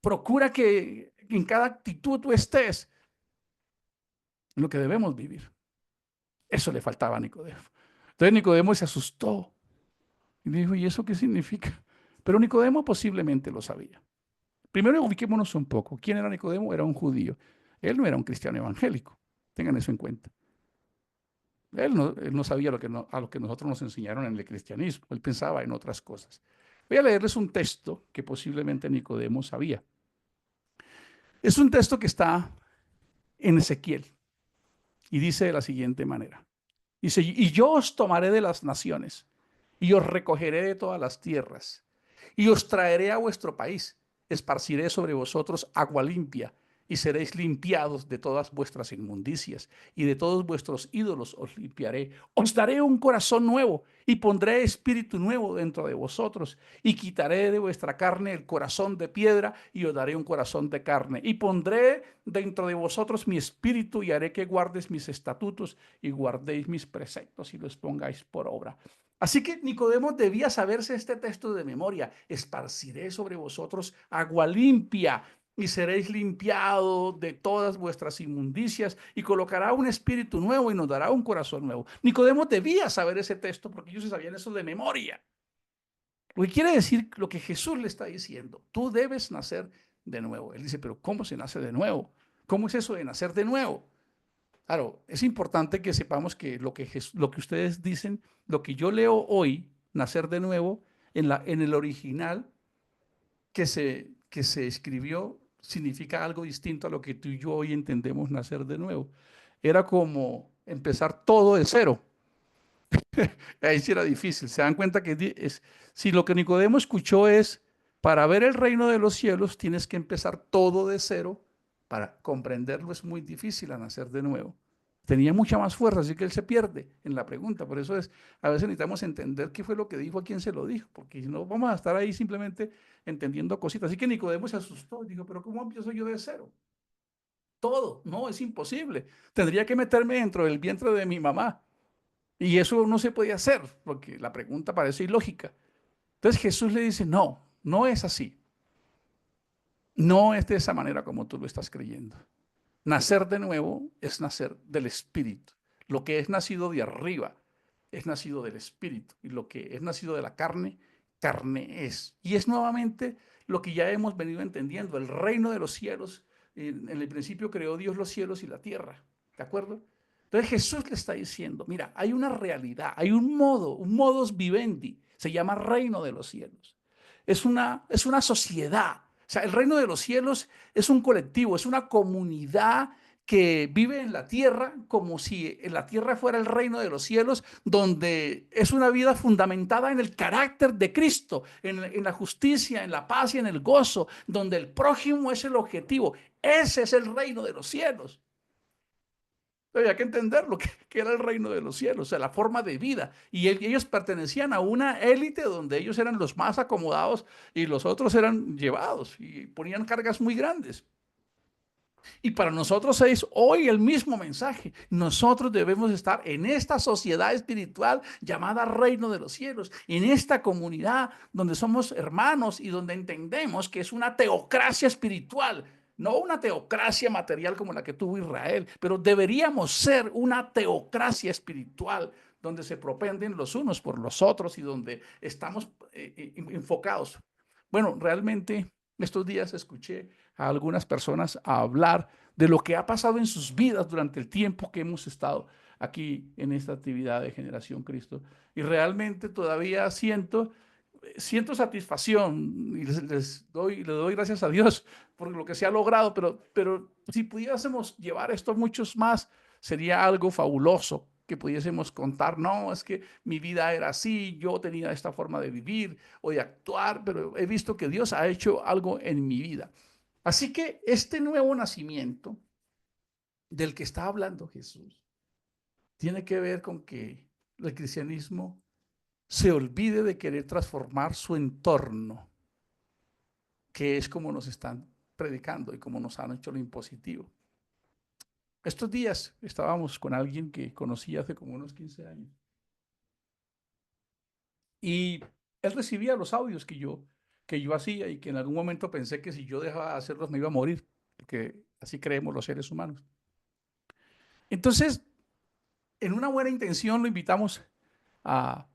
procura que en cada actitud tú estés en lo que debemos vivir. Eso le faltaba a Nicodemo. Entonces Nicodemo se asustó y dijo, ¿y eso qué significa? Pero Nicodemo posiblemente lo sabía. Primero ubiquémonos un poco. ¿Quién era Nicodemo? Era un judío. Él no era un cristiano evangélico. Tengan eso en cuenta. Él no sabía a lo que nosotros nos enseñaron en el cristianismo. Él pensaba en otras cosas. Voy a leerles un texto que posiblemente Nicodemo sabía. Es un texto que está en Ezequiel y dice de la siguiente manera. Dice, y yo os tomaré de las naciones y os recogeré de todas las tierras y os traeré a vuestro país, esparciré sobre vosotros agua limpia y seréis limpiados de todas vuestras inmundicias y de todos vuestros ídolos os limpiaré. Os daré un corazón nuevo y pondré espíritu nuevo dentro de vosotros y quitaré de vuestra carne el corazón de piedra y os daré un corazón de carne y pondré dentro de vosotros mi espíritu y haré que guardes mis estatutos y guardéis mis preceptos y los pongáis por obra. Así que Nicodemo debía saberse este texto de memoria. Esparciré sobre vosotros agua limpia y seréis limpiados de todas vuestras inmundicias y colocará un espíritu nuevo y nos dará un corazón nuevo. Nicodemo debía saber ese texto porque ellos se sabían eso de memoria. Lo que quiere decir lo que Jesús le está diciendo. Tú debes nacer de nuevo. Él dice, pero ¿cómo se nace de nuevo? ¿Cómo es eso de nacer de nuevo? Claro, es importante que sepamos que lo que ustedes dicen, lo que yo leo hoy, nacer de nuevo, en el original que se escribió, significa algo distinto a lo que tú y yo hoy entendemos nacer de nuevo. Era como empezar todo de cero. Ahí sí era difícil. Se dan cuenta que si lo que Nicodemo escuchó es, para ver el reino de los cielos tienes que empezar todo de cero, para comprenderlo es muy difícil a nacer de nuevo. Tenía mucha más fuerza, así que él se pierde en la pregunta. Por eso es, a veces necesitamos entender qué fue lo que dijo, a quién se lo dijo, porque si no vamos a estar ahí simplemente entendiendo cositas. Así que Nicodemo se asustó y dijo, pero ¿cómo empiezo yo de cero? Todo, no, es imposible. Tendría que meterme dentro del vientre de mi mamá. Y eso no se podía hacer, porque la pregunta parece ilógica. Entonces Jesús le dice, no, no es así. No es de esa manera como tú lo estás creyendo. Nacer de nuevo es nacer del Espíritu. Lo que es nacido de arriba es nacido del Espíritu. Y lo que es nacido de la carne, carne es. Y es nuevamente lo que ya hemos venido entendiendo. El reino de los cielos, en el principio creó Dios los cielos y la tierra. ¿De acuerdo? Entonces Jesús le está diciendo, mira, hay una realidad, hay un modus vivendi, se llama reino de los cielos. Es una sociedad. O sea, el reino de los cielos es un colectivo, es una comunidad que vive en la tierra como si en la tierra fuera el reino de los cielos, donde es una vida fundamentada en el carácter de Cristo, en la justicia, en la paz y en el gozo, donde el prójimo es el objetivo. Ese es el reino de los cielos. Había que entender lo que era el reino de los cielos, o sea, la forma de vida. Y ellos pertenecían a una élite donde ellos eran los más acomodados y los otros eran llevados y ponían cargas muy grandes. Y para nosotros es hoy el mismo mensaje. Nosotros debemos estar en esta sociedad espiritual llamada reino de los cielos, en esta comunidad donde somos hermanos y donde entendemos que es una teocracia espiritual, no una teocracia material como la que tuvo Israel, pero deberíamos ser una teocracia espiritual donde se propenden los unos por los otros y donde estamos enfocados. Bueno, realmente estos días escuché a algunas personas a hablar de lo que ha pasado en sus vidas durante el tiempo que hemos estado aquí en esta actividad de Generación Cristo. Y realmente todavía siento satisfacción y le doy gracias a Dios por lo que se ha logrado, pero si pudiésemos llevar esto a muchos más, sería algo fabuloso que pudiésemos contar, no, es que mi vida era así, yo tenía esta forma de vivir o de actuar, pero he visto que Dios ha hecho algo en mi vida. Así que este nuevo nacimiento del que está hablando Jesús tiene que ver con que el cristianismo se olvide de querer transformar su entorno, que es como nos están predicando y como nos han hecho lo impositivo. Estos días estábamos con alguien que conocí hace como unos 15 años y él recibía los audios que yo hacía y que en algún momento pensé que si yo dejaba de hacerlos me iba a morir, porque así creemos los seres humanos. Entonces, en una buena intención lo invitamos a,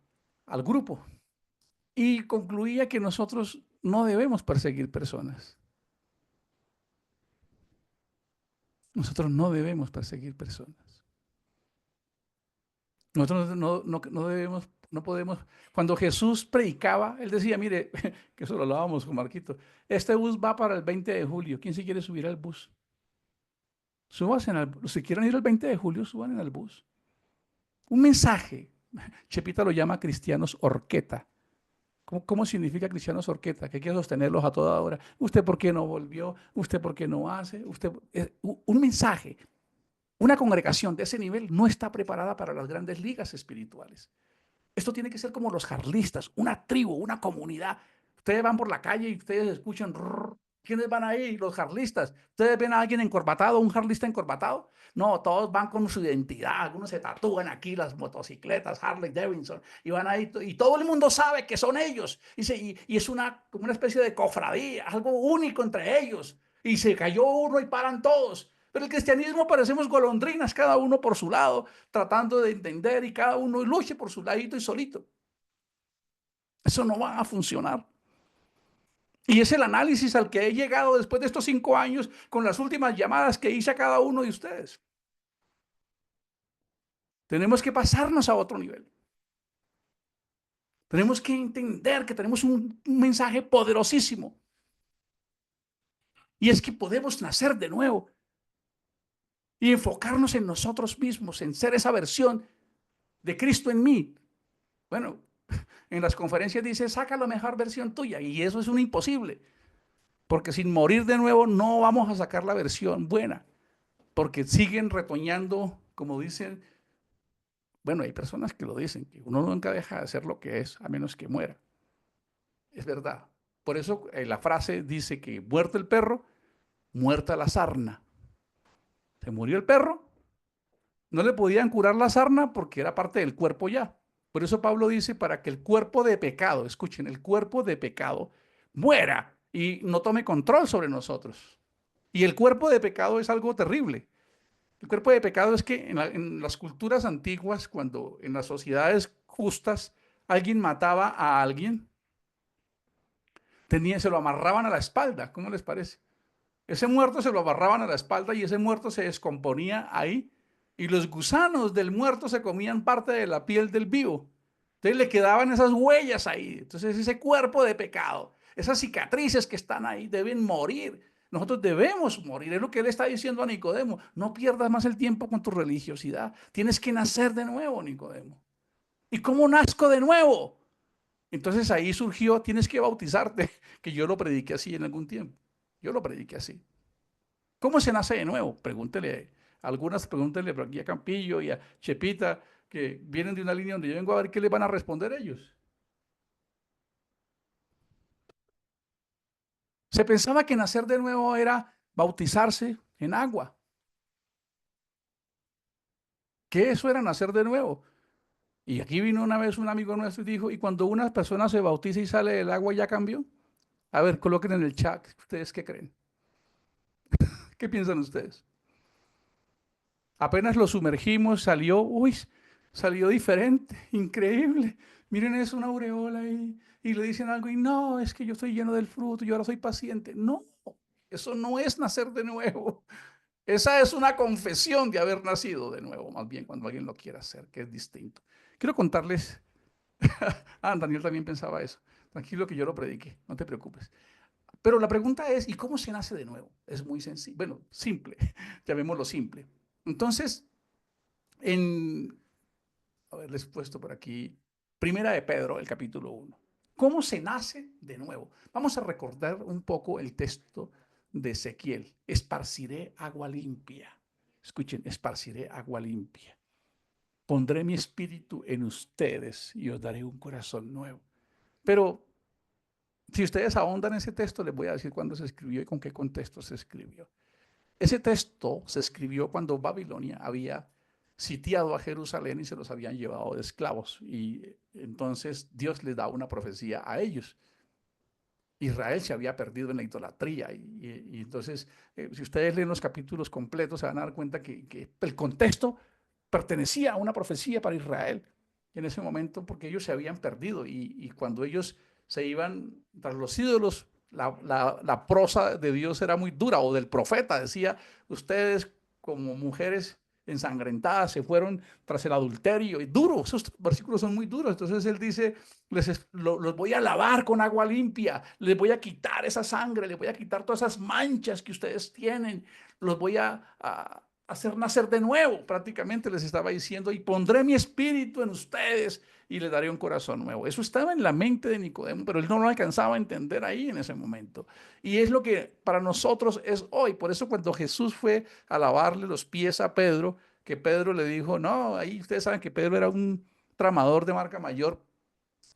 al grupo y concluía que nosotros no debemos perseguir personas. Nosotros no debemos perseguir personas. Nosotros no debemos, no podemos. Cuando Jesús predicaba, él decía, mire, que eso lo hablábamos con Marquito, este bus va para el 20 de julio. ¿Quién se quiere subir al bus? Súbanse al bus. Si quieren ir el 20 de julio, suban en el bus. Un mensaje. Chepita lo llama cristianos horqueta. ¿Cómo significa cristianos horqueta? Que hay que sostenerlos a toda hora. ¿Usted por qué no volvió? ¿Usted por qué no hace? Un mensaje. Una congregación de ese nivel no está preparada para las grandes ligas espirituales. Esto tiene que ser como los jarlistas, una tribu, una comunidad. Ustedes van por la calle y ustedes escuchan, rrr, ¿quiénes van ahí? Los jarlistas. ¿Ustedes ven a alguien encorbatado, un jarlista encorbatado? No, todos van con su identidad. Algunos se tatúan aquí las motocicletas, Harley Davidson, y van ahí, y todo el mundo sabe que son ellos. Y es como una especie de cofradía, algo único entre ellos. Y se cayó uno y paran todos. Pero el cristianismo parecemos golondrinas, cada uno por su lado, tratando de entender y cada uno luche por su ladito y solito. Eso no va a funcionar. Y es el análisis al que he llegado después de estos 5 años con las últimas llamadas que hice a cada uno de ustedes. Tenemos que pasarnos a otro nivel. Tenemos que entender que tenemos un mensaje poderosísimo. Y es que podemos nacer de nuevo y enfocarnos en nosotros mismos, en ser esa versión de Cristo en mí. Bueno, en las conferencias dice, saca la mejor versión tuya. Y eso es un imposible. Porque sin morir de nuevo no vamos a sacar la versión buena. Porque siguen retoñando, como dicen, bueno, hay personas que lo dicen, que uno nunca deja de ser lo que es, a menos que muera. Es verdad. Por eso la frase dice que muerto el perro, muerta la sarna. Se murió el perro, no le podían curar la sarna porque era parte del cuerpo ya. Por eso Pablo dice, para que el cuerpo de pecado, escuchen, el cuerpo de pecado muera y no tome control sobre nosotros. Y el cuerpo de pecado es algo terrible. El cuerpo de pecado es que en las culturas antiguas, cuando en las sociedades justas alguien mataba a alguien, se lo amarraban a la espalda. ¿Cómo les parece? Ese muerto se lo amarraban a la espalda y ese muerto se descomponía ahí y los gusanos del muerto se comían parte de la piel del vivo. Entonces le quedaban esas huellas ahí. Entonces ese cuerpo de pecado, esas cicatrices que están ahí deben morir. Nosotros debemos morir. Es lo que él está diciendo a Nicodemo. No pierdas más el tiempo con tu religiosidad. Tienes que nacer de nuevo, Nicodemo. ¿Y cómo nazco de nuevo? Entonces ahí surgió, tienes que bautizarte, que yo lo prediqué así en algún tiempo. Yo lo prediqué así. ¿Cómo se nace de nuevo? Pregúntenle por aquí a Campillo y a Chepita, que vienen de una línea donde yo vengo a ver qué les van a responder ellos. Se pensaba que nacer de nuevo era bautizarse en agua, que eso era nacer de nuevo. Y aquí vino una vez un amigo nuestro y dijo, ¿y cuando una persona se bautiza y sale del agua ya cambió? A ver, coloquen en el chat, ¿ustedes qué creen? ¿Qué piensan ustedes? Apenas lo sumergimos, salió, uy, salió diferente, increíble. Miren, es una aureola y le dicen algo y no, es que yo estoy lleno del fruto, yo ahora soy paciente. No, eso no es nacer de nuevo. Esa es una confesión de haber nacido de nuevo, más bien cuando alguien lo quiera hacer, que es distinto. Quiero contarles, Daniel también pensaba eso. Tranquilo que yo lo prediqué, no te preocupes. Pero la pregunta es, ¿y cómo se nace de nuevo? Es muy sencillo, bueno, simple, llamémoslo simple. Entonces, en, haberles puesto por aquí, Primera de Pedro, el capítulo 1. ¿Cómo se nace de nuevo? Vamos a recordar un poco el texto de Ezequiel. Esparciré agua limpia. Escuchen, esparciré agua limpia. Pondré mi espíritu en ustedes y os daré un corazón nuevo. Pero si ustedes ahondan en ese texto, les voy a decir cuándo se escribió y con qué contexto se escribió. Ese texto se escribió cuando Babilonia había sitiado a Jerusalén y se los habían llevado de esclavos. Y entonces Dios les da una profecía a ellos. Israel se había perdido en la idolatría. Y entonces, si ustedes leen los capítulos completos, se van a dar cuenta que el contexto pertenecía a una profecía para Israel en ese momento, porque ellos se habían perdido. Y cuando ellos se iban tras los ídolos, la prosa de Dios era muy dura, o del profeta decía, ustedes como mujeres ensangrentadas se fueron tras el adulterio, y duro, esos versículos son muy duros. Entonces él dice, los voy a lavar con agua limpia, les voy a quitar esa sangre, les voy a quitar todas esas manchas que ustedes tienen, los voy a hacer nacer de nuevo, prácticamente les estaba diciendo, y pondré mi espíritu en ustedes y les daré un corazón nuevo. Eso estaba en la mente de Nicodemo, pero él no lo alcanzaba a entender ahí en ese momento. Y es lo que para nosotros es hoy. Por eso cuando Jesús fue a lavarle los pies a Pedro, que Pedro le dijo, no, ahí ustedes saben que Pedro era un tramador de marca mayor.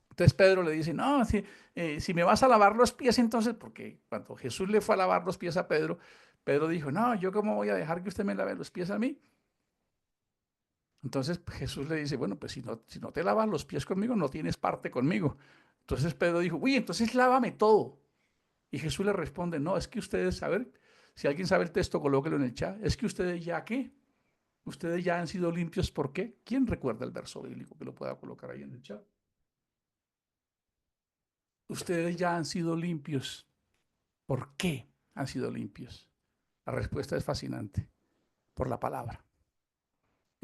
Entonces Pedro le dice, no, si me vas a lavar los pies, entonces, porque cuando Jesús le fue a lavar los pies a Pedro, Pedro dijo, no, yo cómo voy a dejar que usted me lave los pies a mí. Entonces Jesús le dice, bueno, pues si no te lavas los pies conmigo, no tienes parte conmigo. Entonces Pedro dijo, uy, entonces lávame todo. Y Jesús le responde, no, es que ustedes, a ver, si alguien sabe el texto, colóquelo en el chat, es que ustedes ya, ¿qué? Ustedes ya han sido limpios, ¿por qué? ¿Quién recuerda el verso bíblico que lo pueda colocar ahí en el chat? Ustedes ya han sido limpios. ¿Por qué han sido limpios? La respuesta es fascinante. Por la palabra.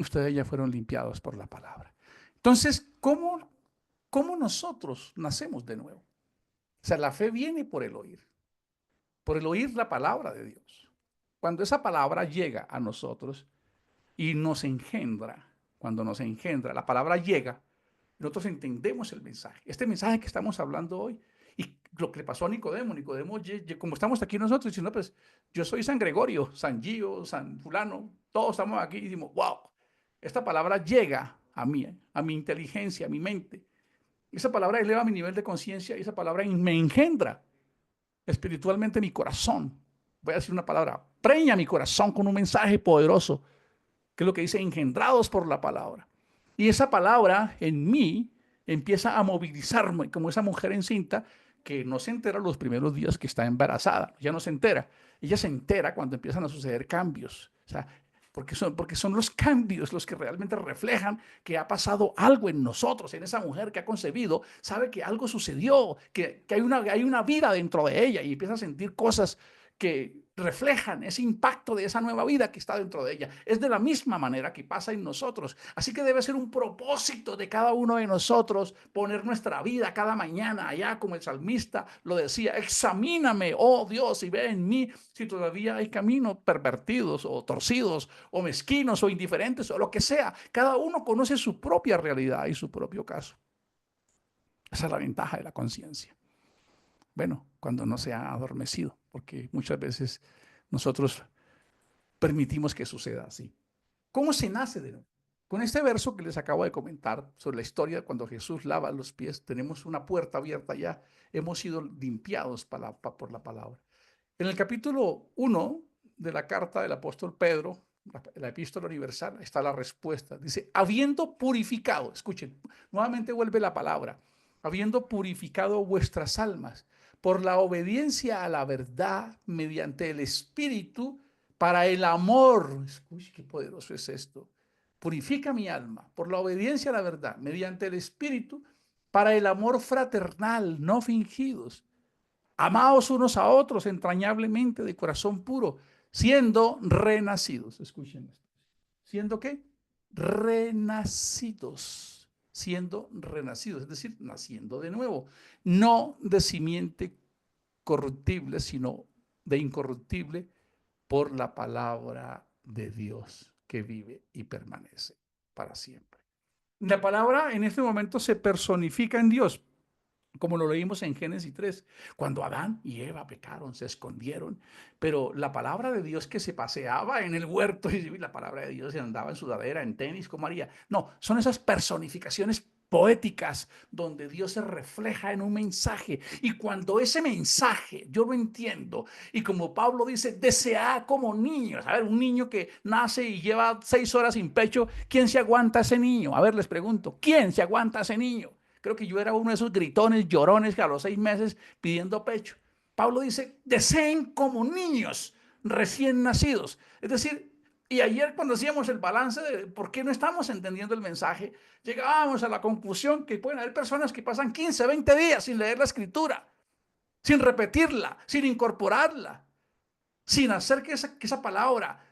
ustedes ya fueron limpiados por la palabra. Entonces, ¿cómo nosotros nacemos de nuevo? O sea, la fe viene por el oír la palabra de Dios. Cuando esa palabra llega a nosotros y nos engendra, cuando nos engendra, la palabra llega, nosotros entendemos el mensaje. Este mensaje que estamos hablando hoy y lo que le pasó a Nicodemo, como estamos aquí nosotros, diciendo, pues yo soy San Gregorio, San Gio, San Fulano, todos estamos aquí y decimos, wow, esta palabra llega a mí, a mi inteligencia, a mi mente. Esa palabra eleva mi nivel de conciencia y esa palabra me engendra espiritualmente mi corazón. Voy a decir una palabra, preña mi corazón con un mensaje poderoso, que es lo que dice engendrados por la palabra. Y esa palabra en mí empieza a movilizarme como esa mujer encinta que no se entera los primeros días que está embarazada, ya no se entera. Ella se entera cuando empiezan a suceder cambios. O sea, porque son los cambios los que realmente reflejan que ha pasado algo en nosotros, en esa mujer que ha concebido, sabe que algo sucedió, que hay una vida dentro de ella y empieza a sentir cosas que reflejan ese impacto de esa nueva vida que está dentro de ella. Es de la misma manera que pasa en nosotros. Así que debe ser un propósito de cada uno de nosotros poner nuestra vida cada mañana allá, como el salmista lo decía, examíname, oh Dios, y ve en mí si todavía hay caminos pervertidos o torcidos o mezquinos o indiferentes o lo que sea. Cada uno conoce su propia realidad y su propio caso. Esa es la ventaja de la conciencia. Bueno, cuando no se ha adormecido, porque muchas veces nosotros permitimos que suceda así. ¿Cómo se nace de nuevo? Con este verso que les acabo de comentar sobre la historia cuando Jesús lava los pies, tenemos una puerta abierta ya, hemos sido limpiados por la palabra. En el capítulo 1 de la carta del apóstol Pedro, la epístola universal, está la respuesta. Dice, habiendo purificado, escuchen, nuevamente vuelve la palabra, habiendo purificado vuestras almas por la obediencia a la verdad mediante el Espíritu para el amor. Uy, qué poderoso es esto. Purifica mi alma por la obediencia a la verdad mediante el Espíritu para el amor fraternal, no fingidos. Amaos unos a otros entrañablemente de corazón puro, siendo renacidos. Escuchen esto. ¿Siendo qué? Renacidos. Siendo renacidos, es decir, naciendo de nuevo. No de simiente corruptible, sino de incorruptible por la palabra de Dios que vive y permanece para siempre. La palabra en este momento se personifica en Dios, como lo leímos en Génesis 3, cuando Adán y Eva pecaron, se escondieron, pero la palabra de Dios que se paseaba en el huerto y la palabra de Dios se andaba en sudadera, en tenis, como haría. No, son esas personificaciones poéticas donde Dios se refleja en un mensaje y cuando ese mensaje yo lo entiendo y como Pablo dice, desea como niños. A ver, un niño que nace y lleva 6 horas sin pecho, ¿quién se aguanta a ese niño? A ver, les pregunto, ¿quién se aguanta a ese niño? Creo que yo era uno de esos gritones, llorones que a los 6 meses pidiendo pecho. Pablo dice, deseen como niños recién nacidos. Es decir, y ayer cuando hacíamos el balance de por qué no estamos entendiendo el mensaje, llegábamos a la conclusión que pueden haber personas que pasan 15, 20 días sin leer la escritura, sin repetirla, sin incorporarla, sin hacer que esa palabra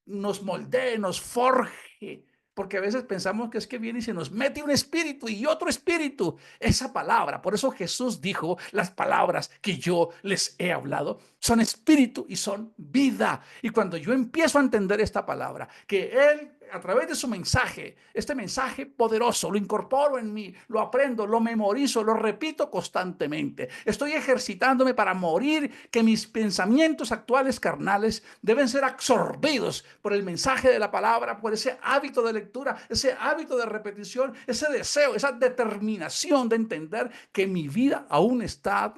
nos moldee, nos forje, porque a veces pensamos que es que viene y se nos mete un espíritu y otro espíritu. Esa palabra, por eso Jesús dijo, las palabras que yo les he hablado son espíritu y son vida. Y cuando yo empiezo a entender esta palabra, que Él a través de su mensaje, este mensaje poderoso, lo incorporo en mí, lo aprendo, lo memorizo, lo repito constantemente. Estoy ejercitándome para morir, que mis pensamientos actuales carnales deben ser absorbidos por el mensaje de la palabra, por ese hábito de lectura, ese hábito de repetición, ese deseo, esa determinación de entender que mi vida aún está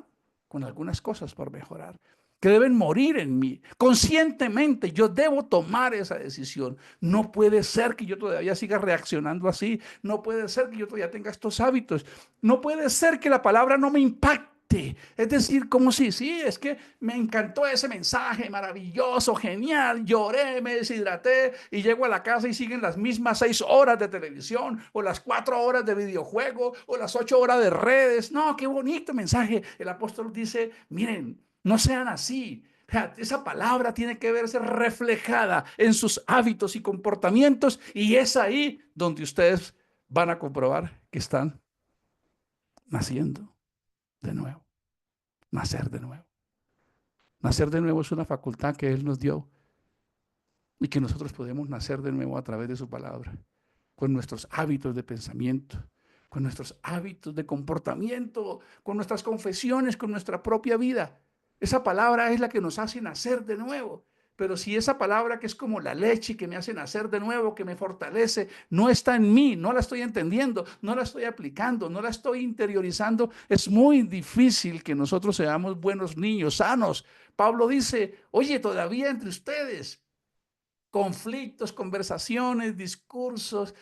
con algunas cosas por mejorar, que deben morir en mí. Conscientemente yo debo tomar esa decisión. No puede ser que yo todavía siga reaccionando así. No puede ser que yo todavía tenga estos hábitos. No puede ser que la palabra no me impacte. Es decir, como si, sí, es que me encantó ese mensaje maravilloso, genial, lloré, me deshidraté y llego a la casa y siguen las mismas 6 horas de televisión o las 4 horas de videojuego o las 8 horas de redes. No, qué bonito mensaje. El apóstol dice, miren, no sean así. O sea, esa palabra tiene que verse reflejada en sus hábitos y comportamientos, y es ahí donde ustedes van a comprobar que están naciendo de nuevo, nacer de nuevo. Nacer de nuevo es una facultad que Él nos dio y que nosotros podemos nacer de nuevo a través de su palabra, con nuestros hábitos de pensamiento, con nuestros hábitos de comportamiento, con nuestras confesiones, con nuestra propia vida. Esa palabra es la que nos hace nacer de nuevo. Pero si esa palabra que es como la leche que me hace nacer de nuevo, que me fortalece, no está en mí, no la estoy entendiendo, no la estoy aplicando, no la estoy interiorizando, es muy difícil que nosotros seamos buenos niños, sanos. Pablo dice, oye, todavía entre ustedes conflictos, conversaciones, discursos.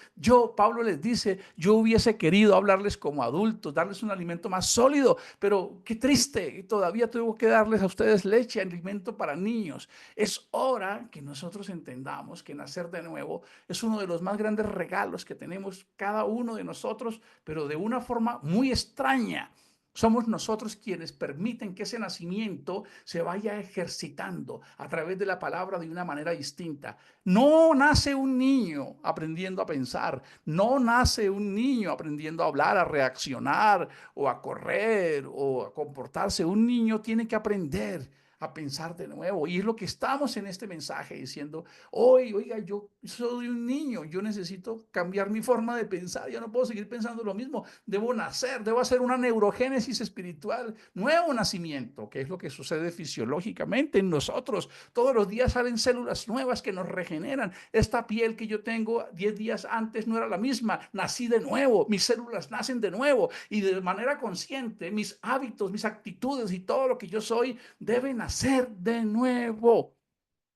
Pablo les dice, yo hubiese querido hablarles como adultos, darles un alimento más sólido, pero qué triste, todavía tengo que darles a ustedes leche, alimento para niños. Es hora que nosotros entendamos que nacer de nuevo es uno de los más grandes regalos que tenemos cada uno de nosotros, pero de una forma muy extraña. Somos nosotros quienes permiten que ese nacimiento se vaya ejercitando a través de la palabra de una manera distinta. No nace un niño aprendiendo a pensar, no nace un niño aprendiendo a hablar, a reaccionar o a correr o a comportarse. Un niño tiene que aprender a pensar de nuevo. Y es lo que estamos en este mensaje diciendo, hoy, oiga, yo soy un niño, yo necesito cambiar mi forma de pensar, yo no puedo seguir pensando lo mismo, debo nacer, debo hacer una neurogénesis espiritual, nuevo nacimiento, que es lo que sucede fisiológicamente en nosotros. Todos los días salen células nuevas que nos regeneran. Esta piel que yo tengo 10 días antes no era la misma, nací de nuevo, mis células nacen de nuevo y de manera consciente mis hábitos, mis actitudes y todo lo que yo soy debe nacer de nuevo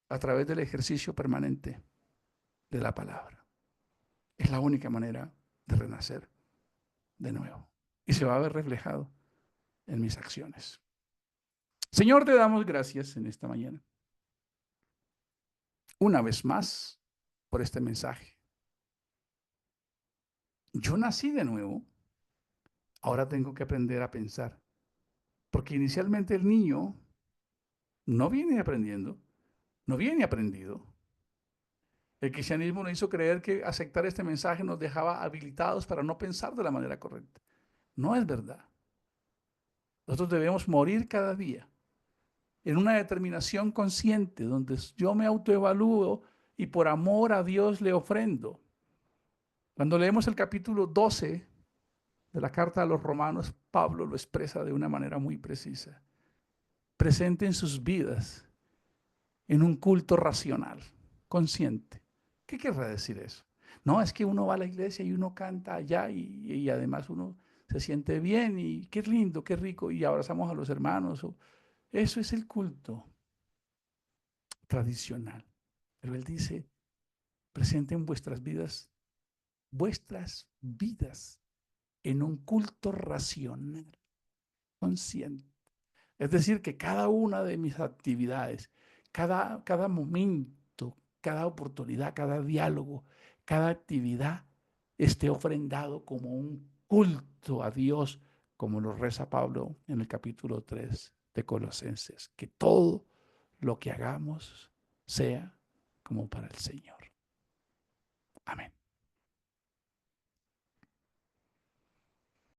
a través del ejercicio permanente de la palabra. Es la única manera de renacer de nuevo. Y se va a ver reflejado en mis acciones. Señor, te damos gracias en esta mañana. Una vez más por este mensaje. Yo nací de nuevo, ahora tengo que aprender a pensar. Porque inicialmente el niño no viene aprendiendo, no viene aprendido. El cristianismo nos hizo creer que aceptar este mensaje nos dejaba habilitados para no pensar de la manera correcta. No es verdad. Nosotros debemos morir cada día en una determinación consciente donde yo me autoevalúo y por amor a Dios le ofrendo. Cuando leemos el capítulo 12 de la carta a los romanos, Pablo lo expresa de una manera muy precisa. Presenten sus vidas en un culto racional, consciente. ¿Qué querrá decir eso? No, es que uno va a la iglesia y uno canta allá y además uno se siente bien y qué lindo, qué rico y abrazamos a los hermanos. Eso es el culto tradicional. Pero él dice, presenten vuestras vidas en un culto racional, consciente. Es decir, que cada una de mis actividades, cada momento, cada oportunidad, cada diálogo, cada actividad esté ofrendado como un culto a Dios, como lo reza Pablo en el capítulo 3 de Colosenses. Que todo lo que hagamos sea como para el Señor. Amén.